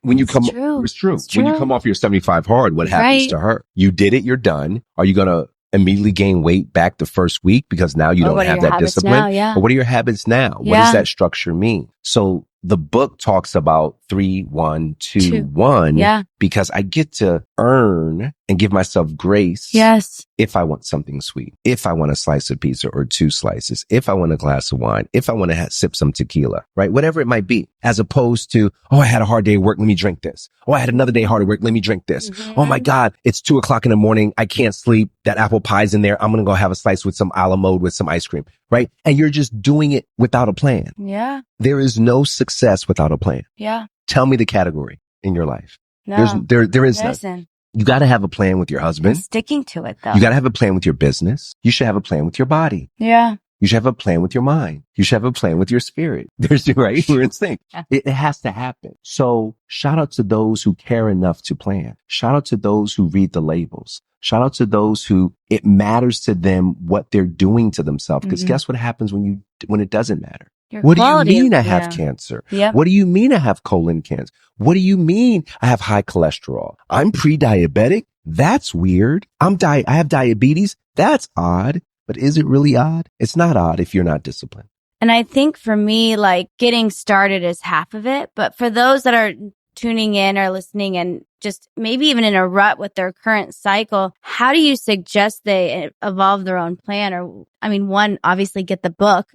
when you come, it's true. When you come off your 75 hard, what happens to her? You did it. You're done. Are you going to immediately gain weight back the first week because now you don't have that discipline? But what are your habits now? What does that structure mean? So the book talks about 3, 1, 2, 1 because I get to earn and give myself grace. Yes. If I want something sweet, if I want a slice of pizza or 2 slices, if I want a glass of wine, if I want to sip some tequila, right? Whatever it might be, as opposed to, oh, I had a hard day at work. Let me drink this. Oh, I had another day hard at work. Let me drink this. Mm-hmm. Oh my God. It's 2:00 in the morning. I can't sleep. That apple pie's in there. I'm going to go have a slice with some a la mode with some ice cream, right? And you're just doing it without a plan. Yeah. There is no success without a plan. Yeah. Tell me the category in your life. No. There is none. You got to have a plan with your husband. I'm sticking to it though. You got to have a plan with your business. You should have a plan with your body. Yeah. You should have a plan with your mind. You should have a plan with your spirit. Right? We're in sync. It has to happen. So shout out to those who care enough to plan. Shout out to those who read the labels. Shout out to those who it matters to them what they're doing to themselves. Because guess what happens when it doesn't matter? What do you mean I have cancer? Yep. What do you mean I have colon cancer? What do you mean I have high cholesterol? I'm pre-diabetic? That's weird. I have diabetes? That's odd. But is it really odd? It's not odd if you're not disciplined. And I think for me, like getting started is half of it. But for those that are tuning in or listening and just maybe even in a rut with their current cycle, how do you suggest they evolve their own plan? Or, I mean, one, obviously get the book.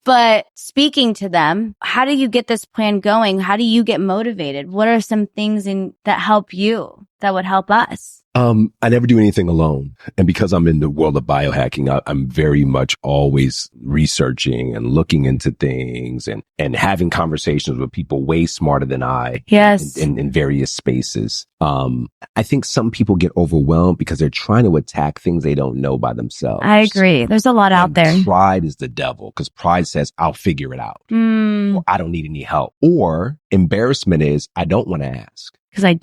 But speaking to them, how do you get this plan going? How do you get motivated? What are some things that help you that would help us? I never do anything alone. And because I'm in the world of biohacking, I'm very much always researching and looking into things and having conversations with people way smarter than I. Yes. In various spaces. I think some people get overwhelmed because they're trying to attack things they don't know by themselves. I agree. There's a lot out there. Pride is the devil because pride says, I'll figure it out. Or I don't need any help. Or embarrassment is, I don't want to ask. Because I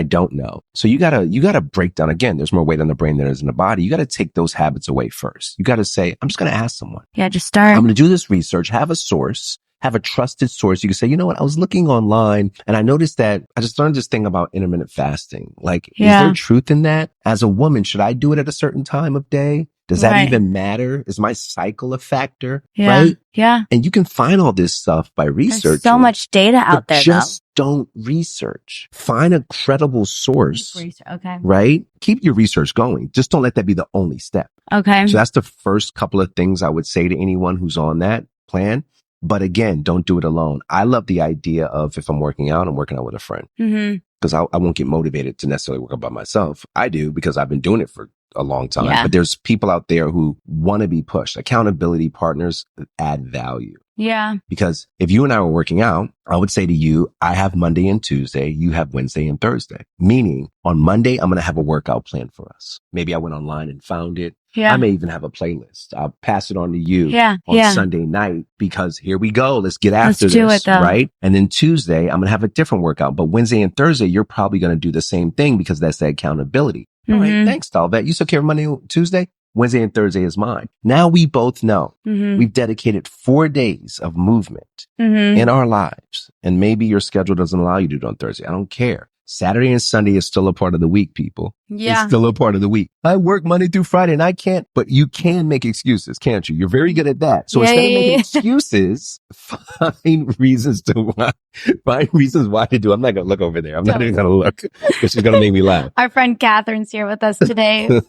don't know. So you gotta break down again. There's more weight on the brain than there is in the body. You gotta take those habits away first. You gotta say, I'm just gonna ask someone. Yeah, just start. I'm gonna do this research, have a source, have a trusted source. You can say, you know what? I was looking online and I noticed that I just learned this thing about intermittent fasting. Like, is there truth in that? As a woman, should I do it at a certain time of day? Does that even matter? Is my cycle a factor? Right? Yeah. And you can find all this stuff by researching. There's so much data out there. Just don't research. Find a credible source. Okay. Right? Keep your research going. Just don't let that be the only step. Okay. So that's the first couple of things I would say to anyone who's on that plan. But again, don't do it alone. I love the idea of if I'm working out, I'm working out with a friend. Because I won't get motivated to necessarily work out by myself. I do because I've been doing it for a long time. Yeah. But there's people out there who want to be pushed. Accountability partners add value. Yeah. Because if you and I were working out, I would say to you, I have Monday and Tuesday. You have Wednesday and Thursday. Meaning on Monday, I'm going to have a workout plan for us. Maybe I went online and found it. Yeah. I may even have a playlist. I'll pass it on to you on Sunday night because here we go. Let's get after this. Let's do it, right? And then Tuesday, I'm going to have a different workout. But Wednesday and Thursday, you're probably going to do the same thing because that's the accountability. All right. Thanks, Dolvett. You took care of Monday, Tuesday. Wednesday and Thursday is mine. Now we both know we've dedicated 4 days of movement in our lives. And maybe your schedule doesn't allow you to do it on Thursday. I don't care. Saturday and Sunday is still a part of the week, people. Yeah. It's still a part of the week. I work Monday through Friday and I can't, but you can make excuses, can't you? You're very good at that. So instead of making excuses, find reasons why to do. I'm not going to look over there. I'm not even going to look because she's going to make me laugh. Our friend Catherine's here with us today.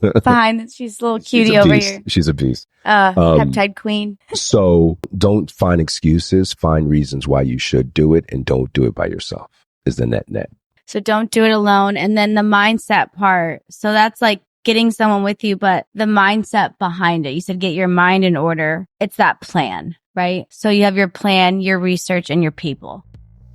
She's a little cutie over here. She's a beast. Peptide queen. So don't find excuses. Find reasons why you should do it, and don't do it by yourself is the net. So don't do it alone. And then the mindset part. So that's like getting someone with you, but the mindset behind it. You said get your mind in order. It's that plan, right? So you have your plan, your research, and your people.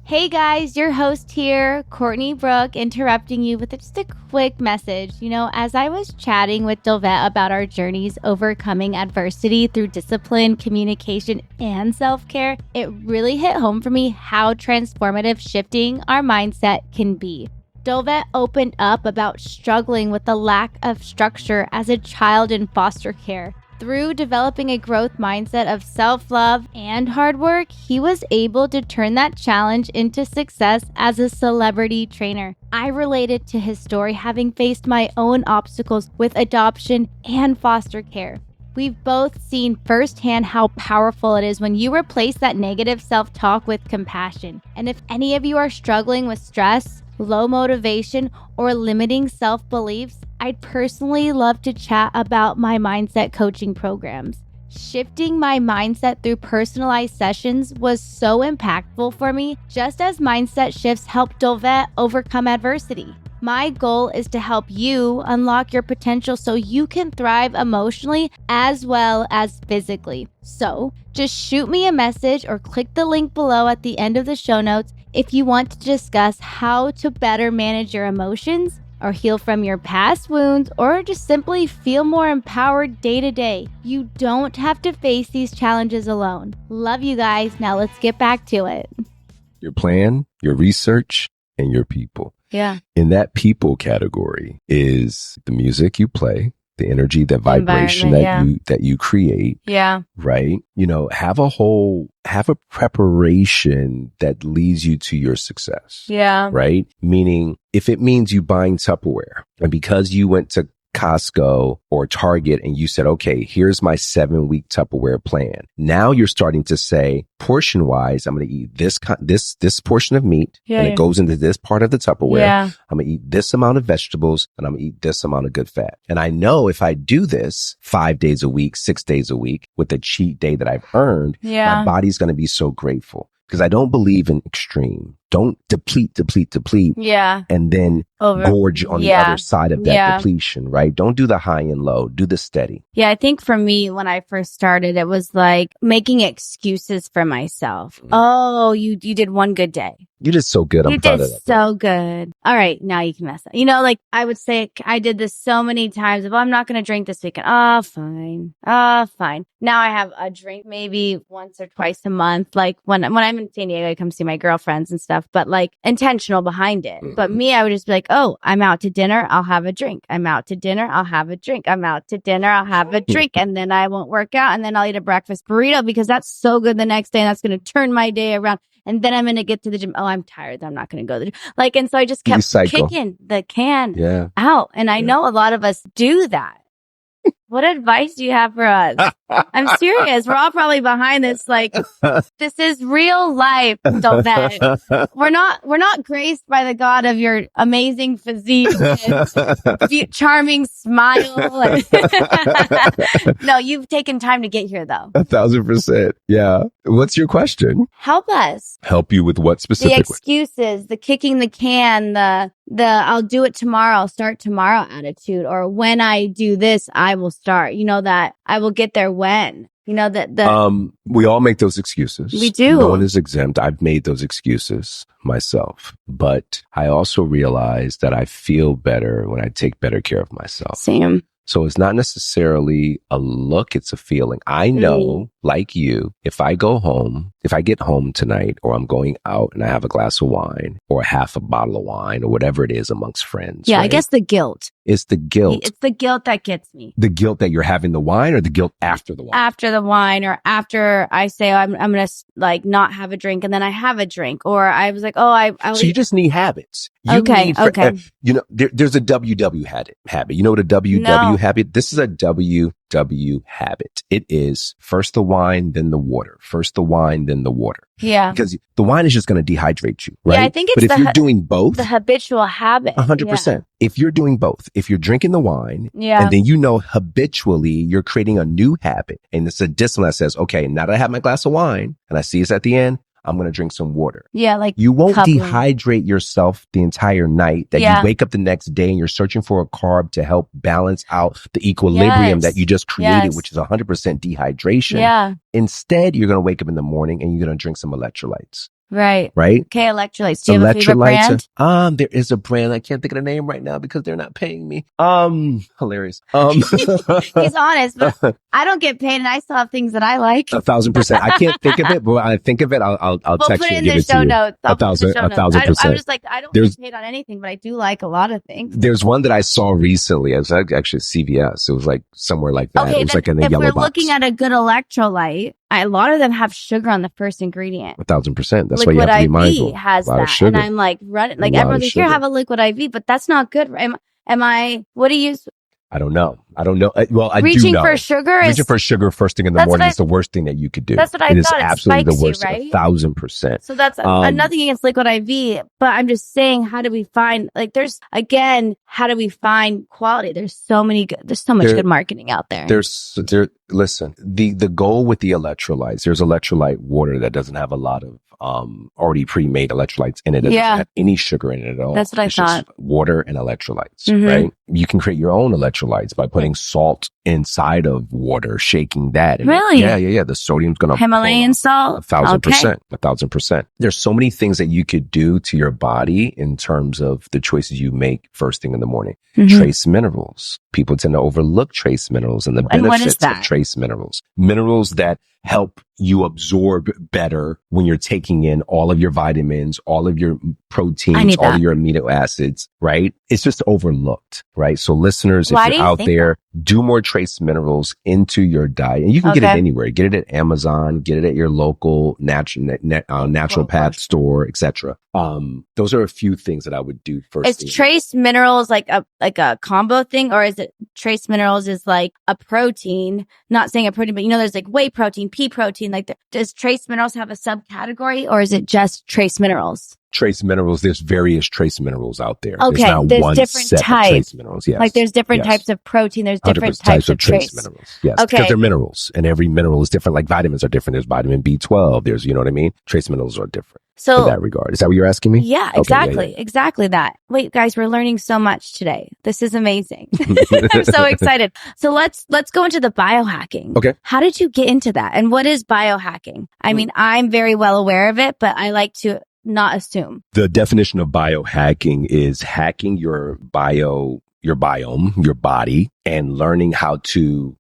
Hey guys, your host here, Courtney Brooke, interrupting you with just a quick message. You know, as I was chatting with Dolvett about our journeys overcoming adversity through discipline, communication, and self-care, it really hit home for me how transformative shifting our mindset can be. Dolvett opened up about struggling with the lack of structure as a child in foster care. Through developing a growth mindset of self-love and hard work, he was able to turn that challenge into success as a celebrity trainer. I related to his story having faced my own obstacles with adoption and foster care. We've both seen firsthand how powerful it is when you replace that negative self-talk with compassion. And if any of you are struggling with stress, low motivation, or limiting self-beliefs, I'd personally love to chat about my mindset coaching programs. Shifting my mindset through personalized sessions was so impactful for me, just as mindset shifts help Dolvett overcome adversity. My goal is to help you unlock your potential so you can thrive emotionally as well as physically. So just shoot me a message or click the link below at the end of the show notes if you want to discuss how to better manage your emotions or heal from your past wounds, or just simply feel more empowered day to day. You don't have to face these challenges alone. Love you guys. Now let's get back to it. Your plan, your research, and your people. Yeah. In that people category is the music you play, the energy, the vibration that you create. Yeah. Right. You know, have a preparation that leads you to your success. Yeah. Right. Meaning if it means you buying Tupperware and because you went to Costco or Target and you said, okay, here's my 7-week Tupperware plan. Now you're starting to say, portion wise, I'm going to eat this portion of meat and it goes into this part of the Tupperware. Yeah. I'm going to eat this amount of vegetables and I'm going to eat this amount of good fat. And I know if I do this 5 days a week, 6 days a week with a cheat day that I've earned, my body's going to be so grateful. Because I don't believe in extreme. Don't deplete. Yeah. And then gorge on the other side of that depletion, right? Don't do the high and low. Do the steady. Yeah. I think for me, when I first started, it was like making excuses for myself. Oh, you did one good day. You did so good. I'm proud of that. You did so good. All right. Now you can mess up. You know, like I would say, I did this so many times. If I'm not going to drink this weekend. Oh, fine. Now I have a drink maybe once or twice a month. Like when I'm in San Diego, I come see my girlfriends and stuff, but like intentional behind it. But me, I would just be like, oh, I'm out to dinner. I'll have a drink. I'm out to dinner. I'll have a drink. I'm out to dinner. I'll have a drink. And then I won't work out. And then I'll eat a breakfast burrito because that's so good the next day. And that's going to turn my day around. And then I'm going to get to the gym. Oh, I'm tired. I'm not going to go to the gym. Like, and so I just kept kicking the can out. And I know a lot of us do that. What advice do you have for us? I'm serious. We're all probably behind this. Like, this is real life, Dolvett. We're not graced by the God of your amazing physique, and charming smile. No, you've taken time to get here, though. 1,000%. Yeah. What's your question? Help us. Help you with what specifically? The excuses, the kicking the can, the I'll do it tomorrow, I'll start tomorrow attitude, or when I do this, I will start. You know, that I will get there when. You know, we all make those excuses. We do. No one is exempt. I've made those excuses myself, but I also realize that I feel better when I take better care of myself. Same. So it's not necessarily a look, it's a feeling. I know, like you, if I get home tonight or I'm going out and I have a glass of wine or half a bottle of wine or whatever it is amongst friends. Yeah, right? I guess the guilt. It's the guilt. It's the guilt that gets me. The guilt that you're having the wine, or the guilt after the wine? After the wine, or after I say, I'm going to like not have a drink and then I have a drink, or I was like, so you just need habits. Okay. There's a WW habit. You know what a WW habit? This is a WW habit. It is first the wine, then the water. First the wine, then the water. Yeah. Because the wine is just going to dehydrate you, right? Yeah, I think it's but if you're doing both, the habitual habit. 100%. Yeah. If you're doing both, if you're drinking the wine, and then habitually you're creating a new habit, and it's a discipline that says, okay, now that I have my glass of wine and I see it's at the end, I'm going to drink some water. Yeah, like you won't dehydrate yourself the entire night that you wake up the next day and you're searching for a carb to help balance out the equilibrium that you just created, which is 100% dehydration. Yeah. Instead, you're going to wake up in the morning and you're going to drink some electrolytes. Right. Okay, electrolytes. Do you have a favorite brand? There is a brand. I can't think of the name right now because they're not paying me. Hilarious. He's honest, but I don't get paid and I still have things that I like. 1,000%. I can't think of it, but when I think of it, I'll text you and give it to you. Notes. 1,000%. I'm just like, I don't get paid on anything, but I do like a lot of things. There's one that I saw recently. It was actually CVS. It was like somewhere like that. Okay, it was like in a yellow box. If we're looking at a good electrolyte, a lot of them have sugar on the first ingredient. 1,000%. That's why you have to be mindful. Has that, and I'm like running. Like everyone's like, here, have a liquid IV, but that's not good. Am I? What do you? I don't know. Well, I reaching do know. Reaching for sugar first thing in the morning is the worst thing that you could do. That's what I thought. It's absolutely the worst. Right? 1,000%. So that's nothing against liquid IV, but I'm just saying, how do we find how do we find quality? There's so much good marketing out there. Listen, the goal with the electrolytes, there's electrolyte water that doesn't have a lot of already pre-made electrolytes in it. It doesn't have any sugar in it at all. That's what I thought. Just water and electrolytes, right? You can create your own electrolytes by putting salt inside of water, shaking that. And really? Yeah. The sodium's going to Himalayan salt? 1,000%. 1,000%. There's so many things that you could do to your body in terms of the choices you make first thing in the morning. Trace minerals. People tend to overlook trace minerals and the benefits of trace minerals. Minerals that help you absorb better when you're taking in all of your vitamins, all of your proteins, all of your amino acids, right? It's just overlooked, right? So listeners, if you're out there, do more trace minerals into your diet. And you can get it anywhere. Get it at Amazon, get it at your local naturopath store, etc. Those are a few things that I would do first. Is trace minerals like a combo thing, or is it trace minerals is like a protein? Not saying a protein, but there's like whey protein, pea protein. Like, does trace minerals have a subcategory, or is it just trace minerals? Trace minerals, there's various trace minerals out there. Okay, there's not there's one different set types. Of trace minerals. Yes. Like there's different types of protein. There's different types of trace minerals. Yes. Okay. Because they're minerals, and every mineral is different. Like vitamins are different. There's vitamin B12. There's, you know what I mean? Trace minerals are different. So in that regard, is that what you're asking me? Yeah, exactly. Exactly that. Wait, guys, we're learning so much today. This is amazing. I'm so excited. So let's go into the biohacking. Okay. How did you get into that? And what is biohacking? I mean, I'm very well aware of it, but I like to not assume. The definition of biohacking is hacking your biome, your body, and learning how to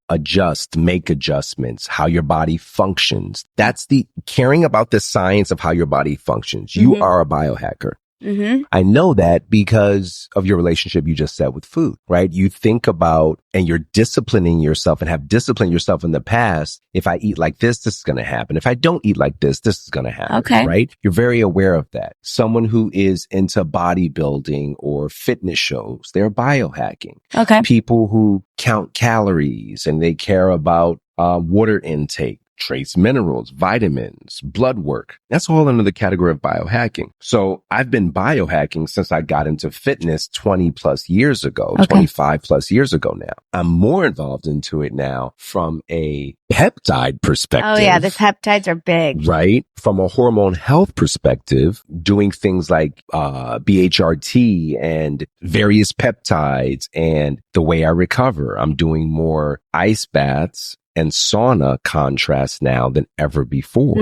make adjustments, how your body functions. That's the caring about the science of how your body functions. You are a biohacker. I know that because of your relationship you just said with food, right? You think about and you're disciplining yourself and have disciplined yourself in the past. If I eat like this is going to happen. If I don't eat like this is going to happen, right? You're very aware of that. Someone who is into bodybuilding or fitness shows, they're biohacking. Okay. People who count calories and they care about water intake. Trace minerals, vitamins, blood work. That's all under the category of biohacking. So I've been biohacking since I got into fitness 20 plus years ago, 25 plus years ago now. I'm more involved into it now from a peptide perspective. Oh yeah, the peptides are big. Right? From a hormone health perspective, doing things like BHRT and various peptides and the way I recover. I'm doing more ice baths and sauna contrast now than ever before.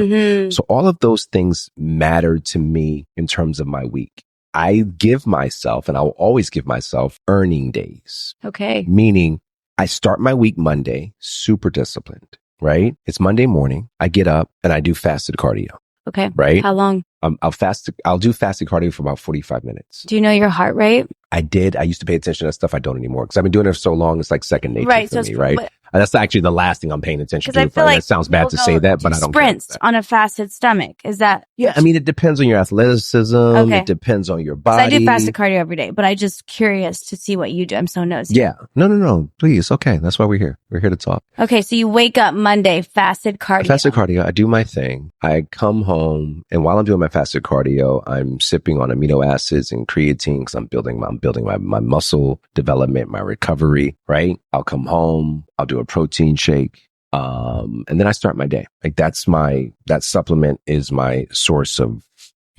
So all of those things matter to me in terms of my week. I give myself, and I will always give myself, earning days. Okay. Meaning I start my week Monday, super disciplined, right? It's Monday morning. I get up and I do fasted cardio. Okay. Right? How long? I'll do fasted cardio for about 45 minutes. Do you know your heart rate? I did. I used to pay attention to that stuff. I don't anymore because I've been doing it for so long. It's like second nature for me, right? And that's actually the last thing I'm paying attention to. I feel like that sounds bad to say that, but I don't sprints care. on a fasted stomach. Is that? Yeah, I mean, it depends on your athleticism. Okay. It depends on your body. I do fasted cardio every day, but I'm just curious to see what you do. I'm so nosy. Yeah. No. Please. Okay. That's why we're here. We're here to talk. Okay. So you wake up Monday, fasted cardio. Fasted cardio. I do my thing. I come home, and while I'm doing my fasted cardio, I'm sipping on amino acids and creatine because I'm building my muscle development, my recovery, right? I'll come home. I'll do a protein shake. And then I start my day. Like that supplement is my source of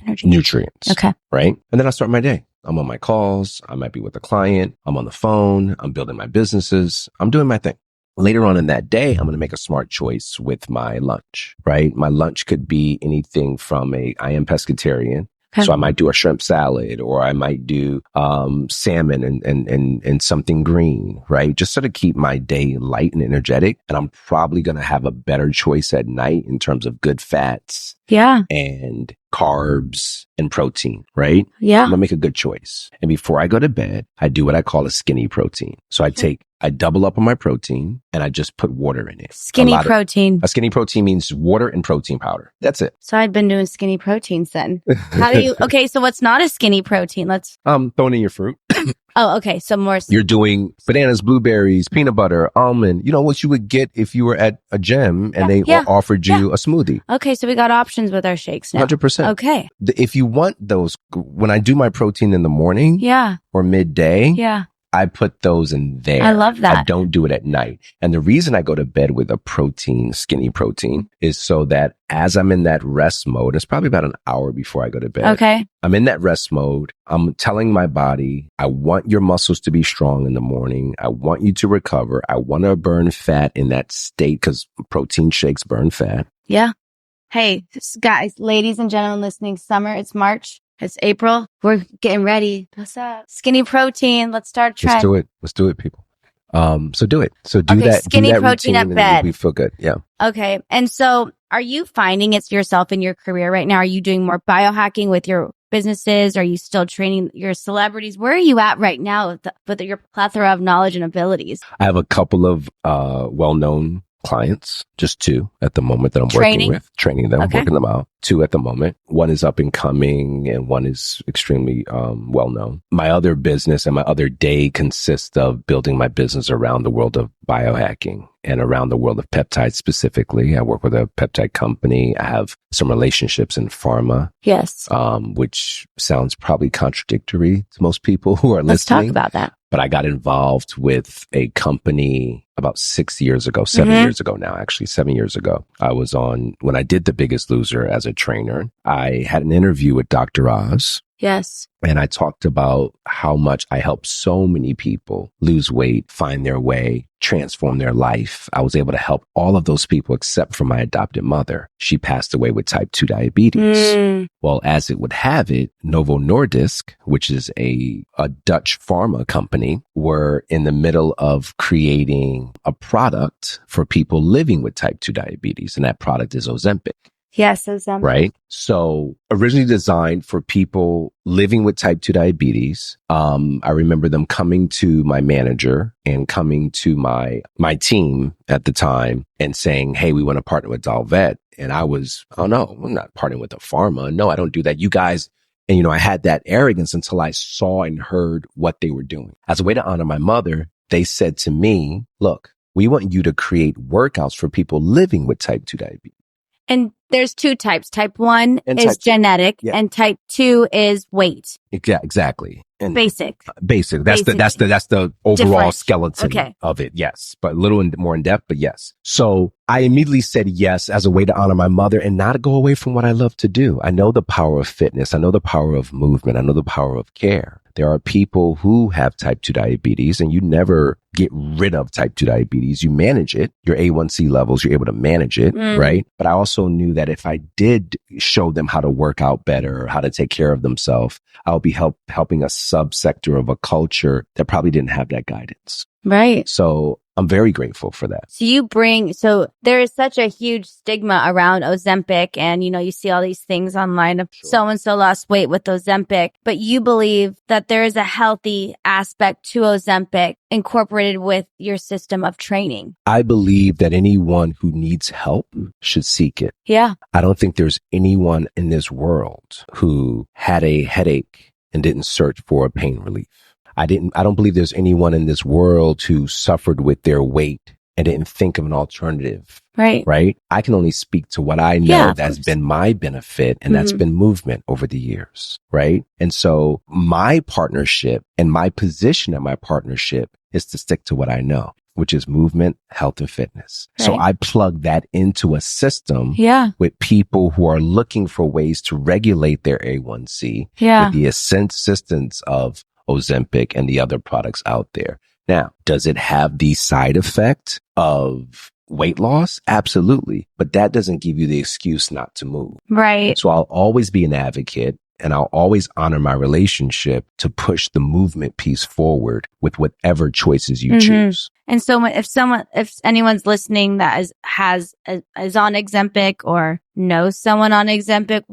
energy, nutrients. Okay. Right. And then I start my day. I'm on my calls. I might be with a client. I'm on the phone. I'm building my businesses. I'm doing my thing. Later on in that day, I'm going to make a smart choice with my lunch, right? My lunch could be anything from I am pescatarian. Okay. So I might do a shrimp salad, or I might do salmon and something green, right? Just sort of keep my day light and energetic. And I'm probably going to have a better choice at night in terms of good fats. Yeah. And carbs and protein, right? Yeah. I'm going to make a good choice. And before I go to bed, I do what I call a skinny protein. So I double up on my protein and I just put water in it. Skinny protein. A skinny protein means water and protein powder. That's it. So I've been doing skinny proteins then. How do you, okay, so what's not a skinny protein? Throwing in your fruit. Oh, okay. So more. You're doing bananas, blueberries, peanut butter, almond, what you would get if you were at a gym and they offered you a smoothie. Okay. So we got options with our shakes now. 100%. Okay. If you want those, when I do my protein in the morning or midday, I put those in there. I love that. I don't do it at night. And the reason I go to bed with a skinny protein, is so that as I'm in that rest mode, it's probably about an hour before I go to bed. Okay. I'm in that rest mode. I'm telling my body, I want your muscles to be strong in the morning. I want you to recover. I want to burn fat in that state because protein shakes burn fat. Yeah. Hey, guys, ladies and gentlemen listening, summer, it's March. It's April. We're getting ready. What's up? Skinny protein. Let's start a trend. Let's do it, people. So do it. So do that. Skinny do that protein at bed. We feel good. Yeah. Okay. And so are you finding it's yourself in your career right now? Are you doing more biohacking with your businesses? Are you still training your celebrities? Where are you at right now with your plethora of knowledge and abilities? I have a couple of well-known clients, just 2 at the moment that I'm working with, training them, working them out. 2 at the moment. One is up and coming and one is extremely well known. My other business and my other day consists of building my business around the world of biohacking and around the world of peptides specifically. I work with a peptide company. I have some relationships in pharma. Yes. Which sounds probably contradictory to most people who are listening. Let's talk about that. But I got involved with a company about 6 years ago, 7 years ago now, actually 7 years ago. I was when I did The Biggest Loser as a trainer, I had an interview with Dr. Oz. Yes. And I talked about how much I helped so many people lose weight, find their way, transform their life. I was able to help all of those people except for my adopted mother. She passed away with type 2 diabetes. Well, as it would have it, Novo Nordisk, which is a Dutch pharma company, were in the middle of creating a product for people living with type 2 diabetes. And that product is Ozempic. Yes, Ozempic. Right? So originally designed for people living with type 2 diabetes. I remember them coming to my manager and coming to my team at the time and saying, hey, we want to partner with Dolvett. And I was, oh no, I'm not partnering with a pharma. No, I don't do that. You guys. And, I had that arrogance until I saw and heard what they were doing. As a way to honor my mother, they said to me, look, we want you to create workouts for people living with type 2 diabetes. And there's 2 types. Type 1 is genetic and type 2 is weight. Yeah, exactly. And basic. That's the overall skeleton of it. Yes. But a little more in depth, but yes. So I immediately said yes as a way to honor my mother and not go away from what I love to do. I know the power of fitness. I know the power of movement. I know the power of care. There are people who have type 2 diabetes and you never get rid of type 2 diabetes. You manage it. Your A1C levels, you're able to manage it, right? But I also knew that if I did show them how to work out better, how to take care of themselves, I'll be helping a subsector of a culture that probably didn't have that guidance. Right. So I'm very grateful for that. So there is such a huge stigma around Ozempic, and you see all these things online of so-and-so lost weight with Ozempic, but you believe that there is a healthy aspect to Ozempic incorporated with your system of training. I believe that anyone who needs help should seek it. Yeah. I don't think there's anyone in this world who had a headache and didn't search for a pain relief. I don't believe there's anyone in this world who suffered with their weight and didn't think of an alternative. Right? I can only speak to what I know that's been my benefit, and that's been movement over the years. Right? And so my partnership and my position at my partnership is to stick to what I know, which is movement, health, and fitness. Right. So I plug that into a system with people who are looking for ways to regulate their A1C with the assistance of Ozempic and the other products out there. Now, does it have the side effect of weight loss? Absolutely. But that doesn't give you the excuse not to move. Right. So I'll always be an advocate, and I'll always honor my relationship to push the movement piece forward with whatever choices you choose. And so if anyone's listening that is on Ozempic or knows someone on Ozempic,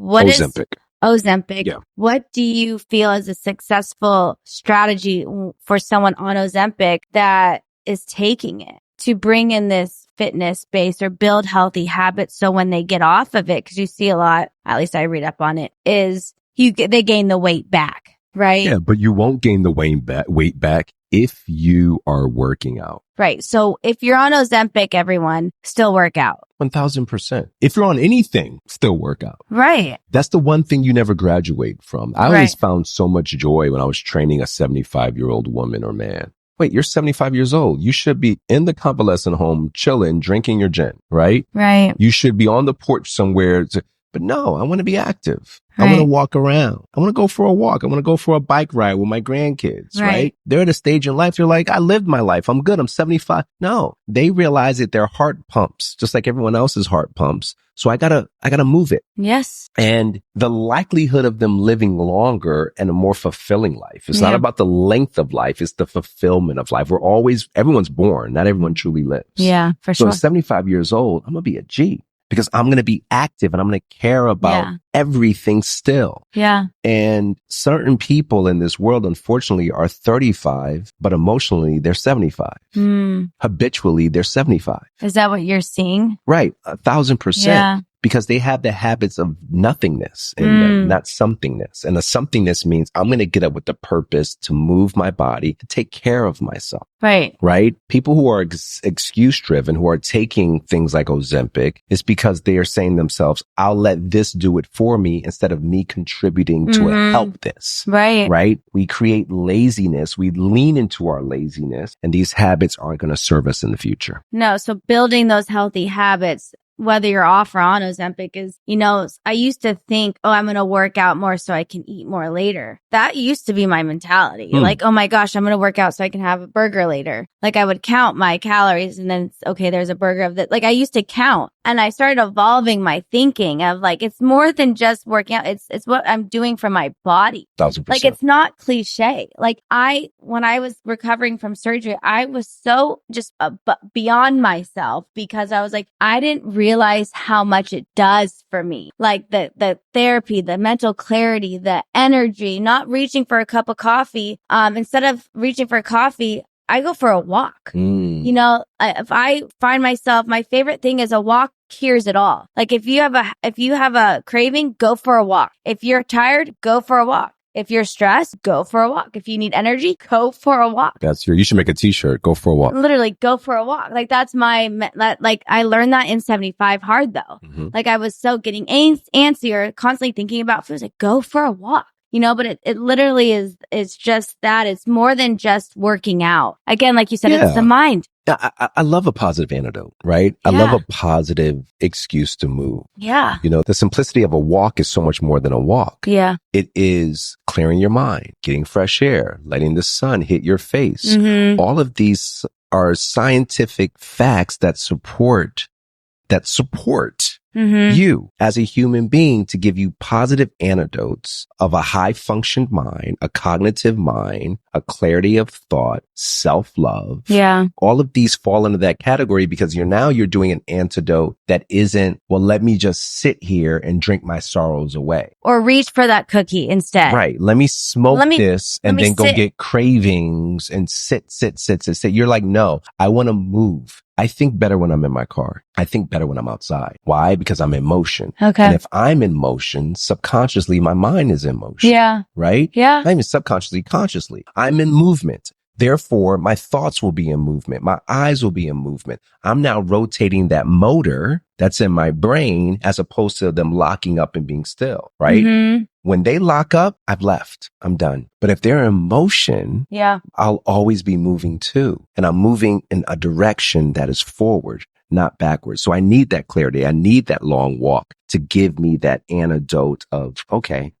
Ozempic. Yeah. What do you feel is a successful strategy for someone on Ozempic that is taking it to bring in this fitness base or build healthy habits? So when they get off of it, because you see a lot, at least I read up on it, is they gain the weight back, right? Yeah, but you won't gain the weight back if you are working out. Right. So if you're on Ozempic, everyone, still work out. 1000%. If you're on anything, still work out. Right. That's the one thing you never graduate from. I always found so much joy when I was training a 75-year-old woman or man. Wait, you're 75 years old. You should be in the convalescent home, chilling, drinking your gin, right? Right. You should be on the porch somewhere. But no, I want to be active. I want to walk around. I want to go for a walk. I want to go for a bike ride with my grandkids, right? They're at a stage in life. They're like, I lived my life. I'm good. I'm 75. No, they realize that their heart pumps just like everyone else's heart pumps. So I gotta move it. Yes. And the likelihood of them living longer and a more fulfilling life. It's not about the length of life. It's the fulfillment of life. Everyone's born. Not everyone truly lives. Yeah, for sure. So at 75 years old, I'm going to be a G. Because I'm going to be active and I'm going to care about everything still. Yeah. And certain people in this world, unfortunately, are 35, but emotionally, they're 75. Habitually, they're 75. Is that what you're seeing? Right. 1000%. Yeah. Because they have the habits of nothingness in them, not somethingness. And the somethingness means I'm going to get up with the purpose to move my body, to take care of myself. Right. Right? People who are excuse driven, who are taking things like Ozempic, is because they are saying to themselves, I'll let this do it for me instead of me contributing to help this. Right. Right? We create laziness. We lean into our laziness, and these habits aren't going to serve us in the future. No. So building those healthy habits, whether you're off or on Ozempic, is, I used to think, I'm going to work out more so I can eat more later. That used to be my mentality. Like, oh my gosh, I'm going to work out so I can have a burger later. Like, I would count my calories and then, okay, there's a burger of that. Like, I used to count, and I started evolving my thinking of like, it's more than just working out. It's what I'm doing for my body. 1000%. Like, it's not cliche. Like, when I was recovering from surgery, I was so just beyond myself, because I was like, I didn't realize how much it does for me. Like the therapy, the mental clarity, the energy, not reaching for a cup of coffee. Instead of reaching for coffee, I go for a walk. If I find myself, my favorite thing is a walk cures it all. Like if you have a craving, go for a walk. If you're tired, go for a walk. If you're stressed, go for a walk. If you need energy, go for a walk. You should make a t-shirt. Go for a walk. Literally, go for a walk. Like that's I learned that in 75 hard though. Like I was so getting antsy or constantly thinking about food. Like go for a walk. But it literally is just that. It's more than just working out. Again, like you said, it's the mind. I love a positive antidote, right? I love a positive excuse to move. Yeah. The simplicity of a walk is so much more than a walk. Yeah. It is clearing your mind, getting fresh air, letting the sun hit your face. All of these are scientific facts that support You as a human being to give you positive antidotes of a high functioned mind, a cognitive mind, a clarity of thought, self-love. Yeah. All of these fall into that category because you're doing an antidote that isn't, well, let me just sit here and drink my sorrows away. Or reach for that cookie instead. Right. Let me smoke this and then go get cravings and sit. You're like, no, I want to move. I think better when I'm in my car. I think better when I'm outside. Why? Because I'm in motion. Okay. And if I'm in motion, subconsciously, my mind is in motion. Yeah. Right? Yeah. Not even subconsciously, consciously. I'm in movement. Therefore, my thoughts will be in movement. My eyes will be in movement. I'm now rotating that motor that's in my brain as opposed to them locking up and being still, right? When they lock up, I've left. I'm done. But if they're in motion, I'll always be moving too. And I'm moving in a direction that is forward, not backwards. So I need that clarity. I need that long walk to give me that antidote of, okay,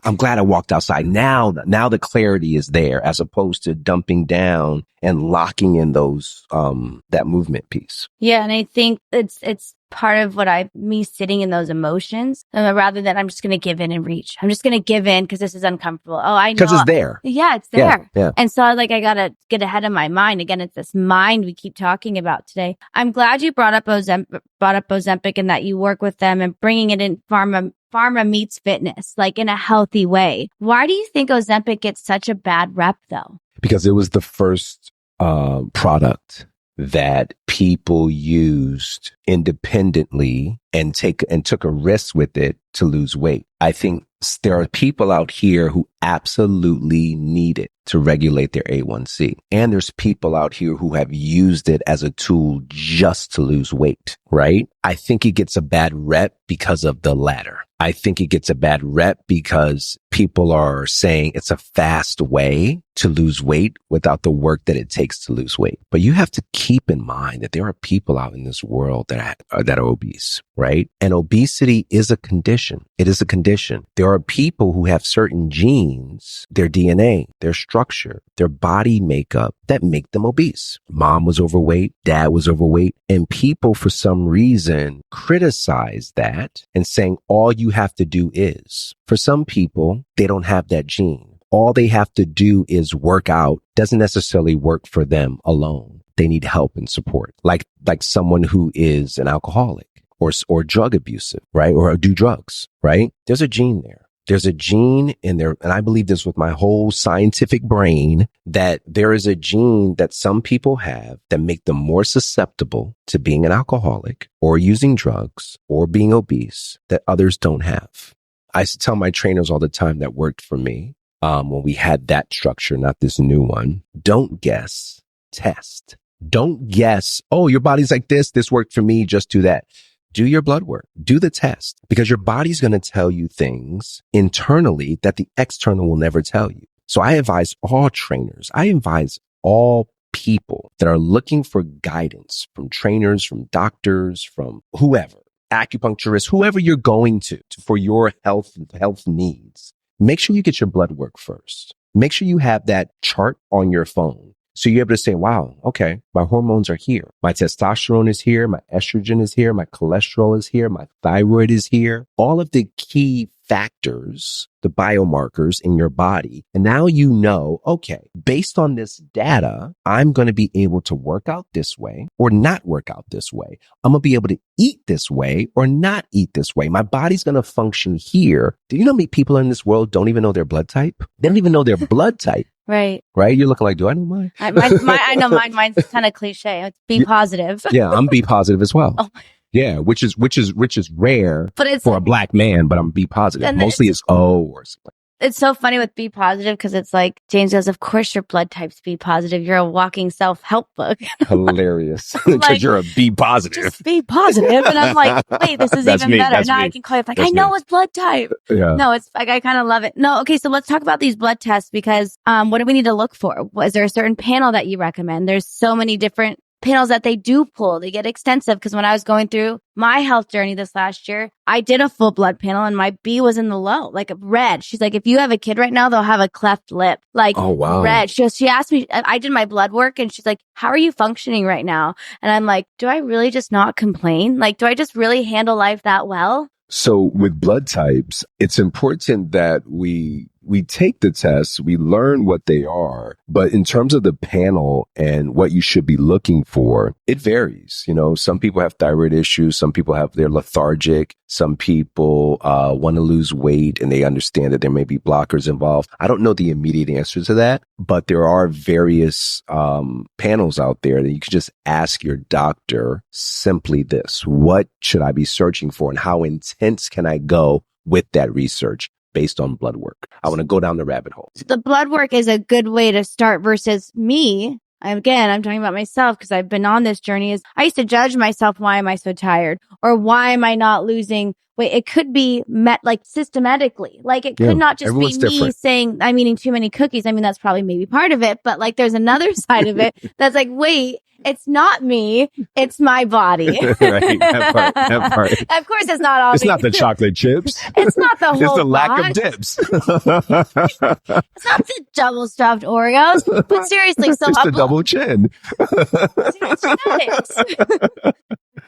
I'm glad I walked outside. Now the clarity is there as opposed to dumping down and locking in those, that movement piece. Yeah. And I think it's part of me sitting in those emotions rather than I'm just going to give in and reach. I'm just going to give in because this is uncomfortable. Oh, I know. Because it's there. Yeah, it's there. Yeah. And so I got to get ahead of my mind. Again, it's this mind we keep talking about today. I'm glad you brought up Ozempic and that you work with them and bringing it in pharma meets fitness, like in a healthy way. Why do you think Ozempic gets such a bad rep though? Because it was the first product that people used independently and took a risk with it to lose weight. I think there are people out here who absolutely need it to regulate their A1C. And there's people out here who have used it as a tool just to lose weight, right? I think it gets a bad rep because of the latter. I think it gets a bad rep because people are saying it's a fast way to lose weight without the work that it takes to lose weight. But you have to keep in mind that there are people out in this world that are obese, right? And obesity is a condition. It is a condition. There are people who have certain genes, their DNA, their structure, their body makeup that make them obese. Mom was overweight, dad was overweight, and people for some reason criticize that and saying all you have to do is. For some people, they don't have that gene. All they have to do is work out. Doesn't necessarily work for them alone. They need help and support, like someone who is an alcoholic or drug abusive, right? Or do drugs, right? There's a gene there. There's a gene in there. And I believe this with my whole scientific brain, that there is a gene that some people have that make them more susceptible to being an alcoholic or using drugs or being obese that others don't have. I used to tell my trainers all the time that worked for me, when we had that structure, not this new one, don't guess, test. Don't guess, oh, your body's like this worked for me, just do that. Do your blood work, do the test, because your body's going to tell you things internally that the external will never tell you. So I advise all trainers, I advise all people that are looking for guidance from trainers, from doctors, from whoever, acupuncturists, whoever you're going to for your health needs. Make sure you get your blood work first. Make sure you have that chart on your phone. So you're able to say, wow, okay, my hormones are here. My testosterone is here. My estrogen is here. My cholesterol is here. My thyroid is here. All of the key factors, the biomarkers in your body. And now you know, okay, based on this data, I'm going to be able to work out this way or not work out this way. I'm going to be able to eat this way or not eat this way. My body's going to function here. Do you know how many people in this world don't even know their blood type? They don't even know their blood type. Right. Right? You're looking like, do I know mine? I know mine. Mine's kind of cliche. It's B positive. Yeah, I'm B positive as well. Oh. Yeah, which is rare for a black man, but I'm B positive. Mostly it's O or something. It's so funny with B positive because it's like James goes, of course your blood type's B positive. You're a walking self-help book. Hilarious. Because you're a B positive. Just B positive. And I'm like, wait, this is even better. Now I can call you like, I know his blood type. Yeah. No, it's like, I kind of love it. No, okay. So let's talk about these blood tests because, what do we need to look for? Is there a certain panel that you recommend? There's so many different panels that they do pull, they get extensive. Because when I was going through my health journey this last year, I did a full blood panel and my B was in the low, like red. She's like, if you have a kid right now, they'll have a cleft lip, like Oh, wow. red. She asked me, I did my blood work and she's like, how are you functioning right now? And I'm like, do I really just not complain? Like, do I just really handle life that well? So with blood types, it's important that we take the tests, we learn what they are, but in terms of the panel and what you should be looking for, it varies. You know, some people have thyroid issues, some people they're lethargic, some people want to lose weight and they understand that there may be blockers involved. I don't know the immediate answer to that, but there are various panels out there that you can just ask your doctor simply this: what should I be searching for and how intense can I go with that research based on blood work? I want to go down the rabbit hole. So the blood work is a good way to start versus me. Again, I'm talking about myself because I've been on this journey. Is I used to judge myself. Why am I so tired? Or why am I not losing weight? It could be met like systematically. Like it could not just be me saying I'm eating too many cookies. I mean, that's probably maybe part of it, but like there's another side of it that's like, wait, it's not me. It's my body. Right. That part. Of course, it's not all It's me. not the chocolate chips. It's not the whole It's the lack box. of dips. It's not the double stuffed Oreos. But seriously, so it's the double chin. It's genetics.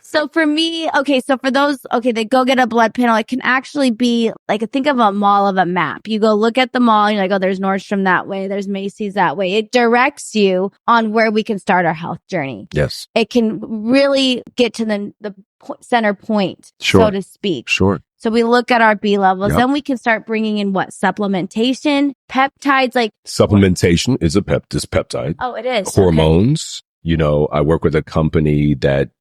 So for me, okay, so for those, okay, they go get a blood panel. It can actually be like, think of a mall of a map. You go look at the mall, and you're like, oh, there's Nordstrom that way. There's Macy's that way. It directs you on where we can start our health journey. Yes. It can really get to the center point, so to speak. Sure. So we look at our B levels, Yep. then we can start bringing in what? Supplementation, peptides, like. Supplementation is this peptide. Oh, it is. Hormones. Okay. You know, I work with a company that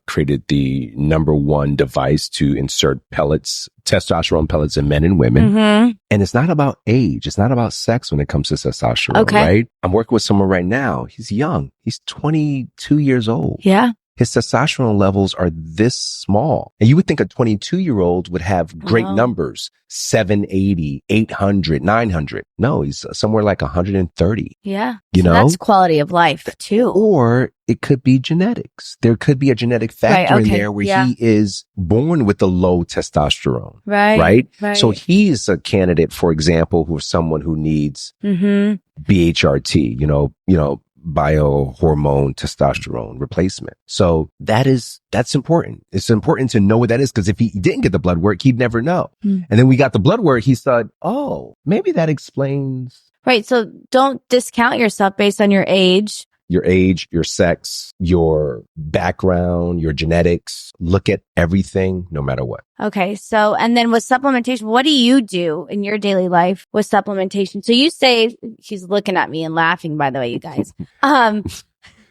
created the number one device to insert testosterone pellets in men and women. Mm-hmm. And it's not about age. It's not about sex when it comes to testosterone, right? I'm working with someone right now. He's young. He's 22 years old. Yeah. His testosterone levels are this small. And you would think a 22-year-old would have great numbers, 780, 800, 900. No, he's somewhere like 130. Yeah. You know? That's quality of life too. Or it could be genetics. There could be a genetic factor in there where he is born with a low testosterone. Right? So he's a candidate, for example, who's someone who needs BHRT, you know, biohormone testosterone replacement. So that's important. It's important to know what that is, because if he didn't get the blood work, he'd never know. And then we got the blood work. He thought, oh, maybe that explains. Right. So don't discount yourself based on your age. Your sex, your background, your genetics. Look at everything, no matter what. Okay. So, and then with supplementation, what do you do in your daily life with supplementation? So you say, she's looking at me and laughing, by the way, you guys.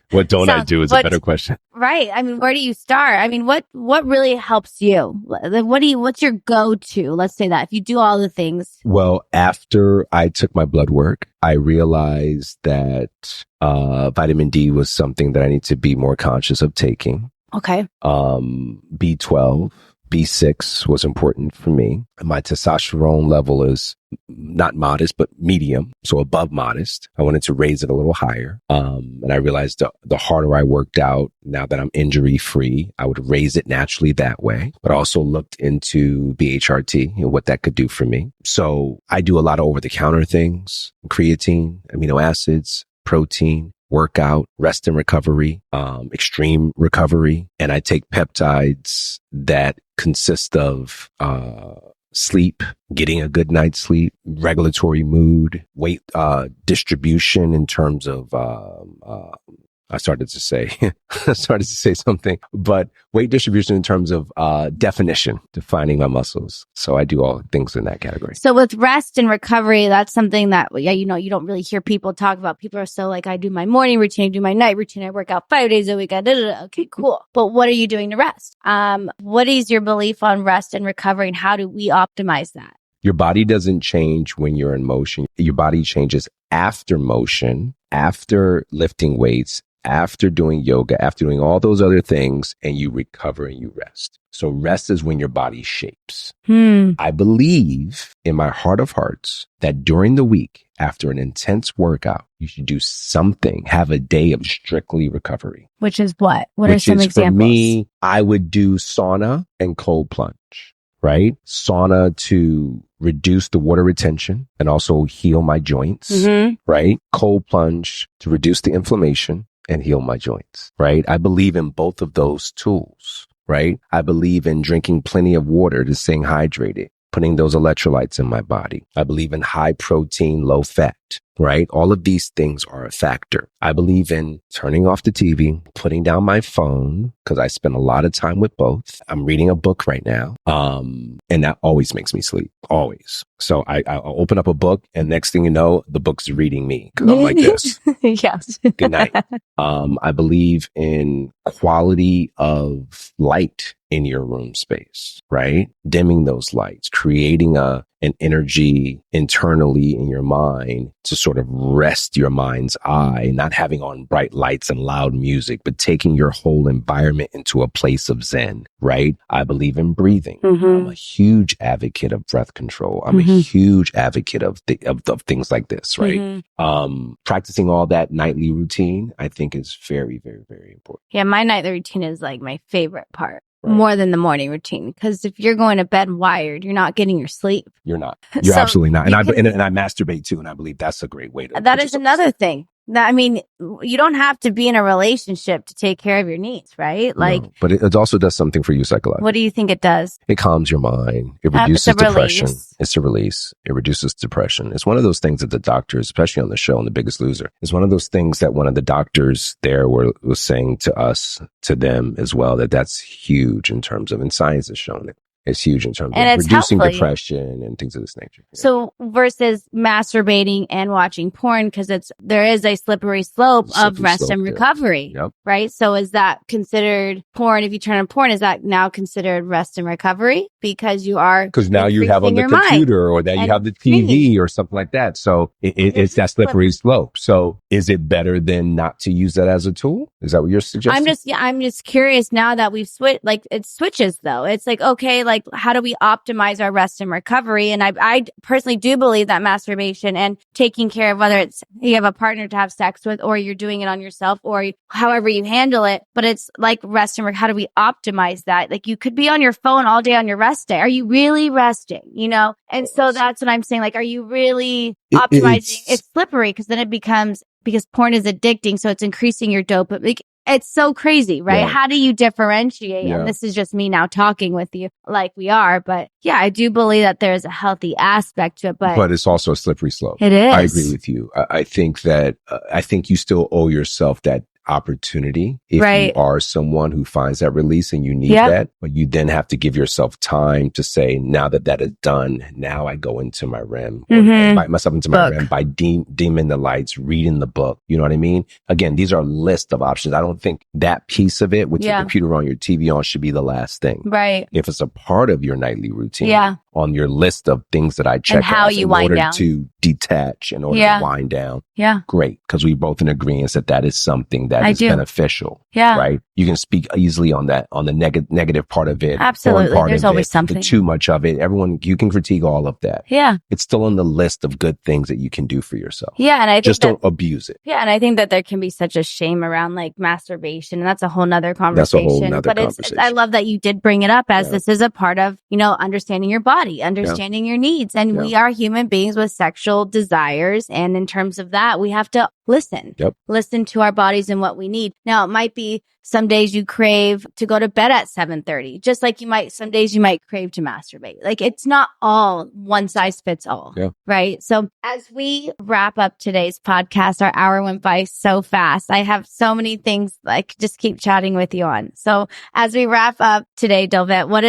What don't I do is a better question. Right. I mean, where do you start? I mean, what really helps you? What's your go-to? Let's say that if you do all the things. Well, after I took my blood work, I realized that vitamin D was something that I need to be more conscious of taking. Okay. B12, B6 was important for me. My testosterone level is not modest, but medium. So above modest. I wanted to raise it a little higher. And I realized the harder I worked out, now that I'm injury free, I would raise it naturally that way. But I also looked into BHRT and what that could do for me. So I do a lot of over the counter things: creatine, amino acids, protein, workout, rest and recovery, extreme recovery. And I take peptides that consist of sleep, getting a good night's sleep, regulatory mood, weight distribution in terms of I started to say something, but weight distribution in terms of defining my muscles. So I do all things in that category. So with rest and recovery, that's something that, you don't really hear people talk about. People are so like, I do my morning routine, I do my night routine, I work out 5 days a week. Okay, cool. But what are you doing to rest? What is your belief on rest and recovery, and how do we optimize that? Your body doesn't change when you're in motion. Your body changes after motion, after lifting weights, after doing yoga, after doing all those other things, and you recover and you rest. So rest is when your body shapes. I believe in my heart of hearts that during the week, after an intense workout, you should do something, have a day of strictly recovery. Which is what? What are some examples? For me, I would do sauna and cold plunge, right? Sauna to reduce the water retention and also heal my joints, right? Cold plunge to reduce the inflammation and heal my joints, right? I believe in both of those tools, right? I believe in drinking plenty of water to staying hydrated, putting those electrolytes in my body. I believe in high protein, low fat, right? All of these things are a factor. I believe in turning off the TV, putting down my phone, because I spend a lot of time with both. I'm reading a book right now. And that always makes me sleep, always. So I'll open up a book and next thing you know, the book's reading me because I'm like this. Yes. Good night. I believe in quality of light in your room space, right? Dimming those lights, creating an energy internally in your mind to sort of rest your mind's eye, not having on bright lights and loud music, but taking your whole environment into a place of Zen, right? I believe in breathing. I'm a huge advocate of breath control. I'm a huge advocate of things like this, right? Practicing all that nightly routine, I think is very, very, very important. Yeah, my nightly routine is like my favorite part. Right. More than the morning routine. Because if you're going to bed wired, you're not getting your sleep. You're not. You're absolutely not. And I masturbate too. And I believe that's a great way to. That is another thing. I mean, you don't have to be in a relationship to take care of your needs, right? Like, no, but it also does something for you psychologically. What do you think it does? It calms your mind. It reduces depression. It's a release. It reduces depression. It's one of those things that the doctors, especially on the show on The Biggest Loser, it's one of those things that one of the doctors there was saying to us, to them as well, that's huge in terms of, and science has shown it. It's huge in terms of reducing depression and things of this nature. Yeah. So versus masturbating and watching porn, because there is a slippery slope of rest and recovery, right? So is that considered porn? If you turn on porn, is that now considered rest and recovery? Because now you have on the computer or that you have the TV or something like that. So it's that slippery slope. So is it better than not to use that as a tool? Is that what you're suggesting? I'm just curious now that we've switched, like it switches though. It's like, okay, like how do we optimize our rest and recovery? And I personally do believe that masturbation and taking care of whether it's you have a partner to have sex with or you're doing it on yourself or however you handle it, but it's like rest and how do we optimize that? Like you could be on your phone all day on your rest day. Are you really resting? You know? And so that's what I'm saying. Like, are you really optimizing? It's slippery because then it becomes, because porn is addicting. So it's increasing your dopamine. Like, it's so crazy, right? Yeah. How do you differentiate? Yeah. And this is just me now talking with you like we are. But yeah, I do believe that there's a healthy aspect to it. But it's also a slippery slope. It is. I agree with you. I think that, I think you still owe yourself that opportunity if you are someone who finds that release and you need that, but you then have to give yourself time to say, now that is done, now I go into my REM, or invite myself into my REM by dimming the lights, reading the book. You know what I mean? Again, these are a list of options. I don't think that piece of it with your computer on, your TV on should be the last thing. Right. If it's a part of your nightly routine on your list of things that I check and how off you in wind order down. to detach, in order to wind down. Yeah. Great. Because we both in agreement that is something that is beneficial. Yeah. Right. You can speak easily on that, on the negative part of it. Absolutely. There's always something. The too much of it. You can critique all of that. Yeah. It's still on the list of good things that you can do for yourself. Yeah. And I think just don't abuse it. Yeah. And I think that there can be such a shame around like masturbation. And that's a whole nother conversation. That's a whole nother conversation. I love that you did bring it up as this is a part of, understanding your body, understanding your needs. And we are human beings with sexual desires. And in terms of that, we have to listen. Listen to our bodies and what we need. Now, it might be some days you crave to go to bed at 7:30, just like some days you might crave to masturbate. Like it's not all one size fits all, right? So as we wrap up today's podcast, our hour went by so fast. I have so many things I could just keep chatting with you on. So as we wrap up today, Dolvett, what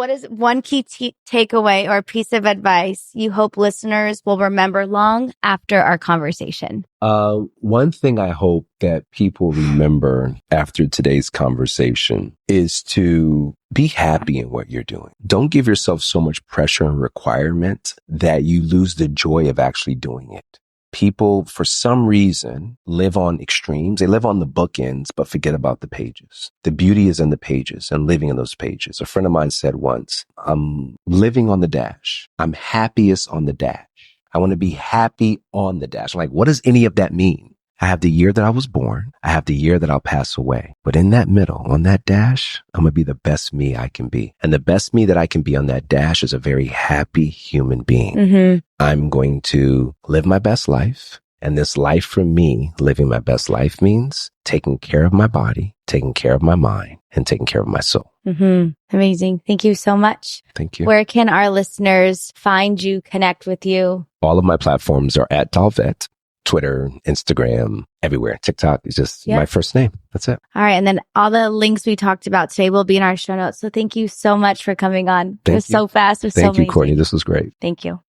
is one key takeaway or piece of advice you hope listeners will remember long after our conversation? One thing I hope that people remember after today's conversation is to be happy in what you're doing. Don't give yourself so much pressure and requirement that you lose the joy of actually doing it. people, for some reason, live on extremes. They live on the bookends, but forget about the pages. The beauty is in the pages and living in those pages. A friend of mine said once, I'm living on the dash. I'm happiest on the dash. I want to be happy on the dash. Like, what does any of that mean? I have the year that I was born. I have the year that I'll pass away. But in that middle, on that dash, I'm going to be the best me I can be. And the best me that I can be on that dash is a very happy human being. Mm-hmm. I'm going to live my best life. And this life for me, living my best life, means taking care of my body, taking care of my mind, and taking care of my soul. Mm-hmm. Amazing. Thank you so much. Thank you. Where can our listeners find you, connect with you? All of my platforms are at Dolvett. Twitter, Instagram, everywhere. TikTok is just my first name. That's it. All right. And then all the links we talked about today will be in our show notes. So thank you so much for coming on. It was so fast. It was so amazing. Thank you, Courtney. This was great. Thank you.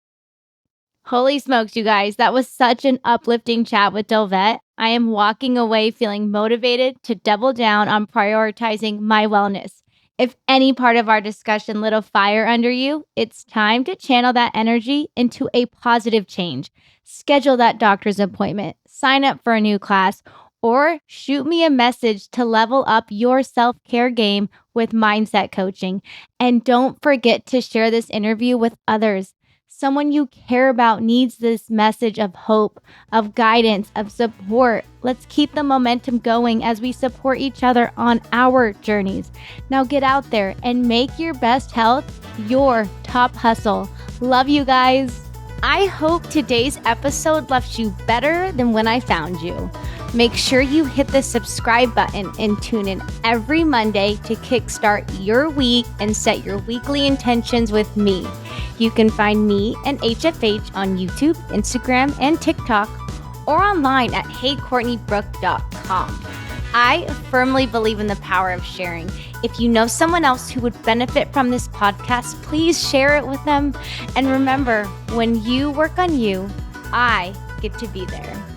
Holy smokes, you guys. That was such an uplifting chat with Dolvett. I am walking away feeling motivated to double down on prioritizing my wellness. If any part of our discussion lit a fire under you, it's time to channel that energy into a positive change. Schedule that doctor's appointment, sign up for a new class, or shoot me a message to level up your self-care game with mindset coaching. And don't forget to share this interview with others. Someone you care about needs this message of hope, of guidance, of support. Let's keep the momentum going as we support each other on our journeys. Now get out there and make your best health your top hustle. Love you guys. I hope today's episode left you better than when I found you. Make sure you hit the subscribe button and tune in every Monday to kickstart your week and set your weekly intentions with me. You can find me and HFH on YouTube, Instagram, and TikTok, or online at heycourtneybrook.com. I firmly believe in the power of sharing. If you know someone else who would benefit from this podcast, please share it with them. And remember, when you work on you, I get to be there.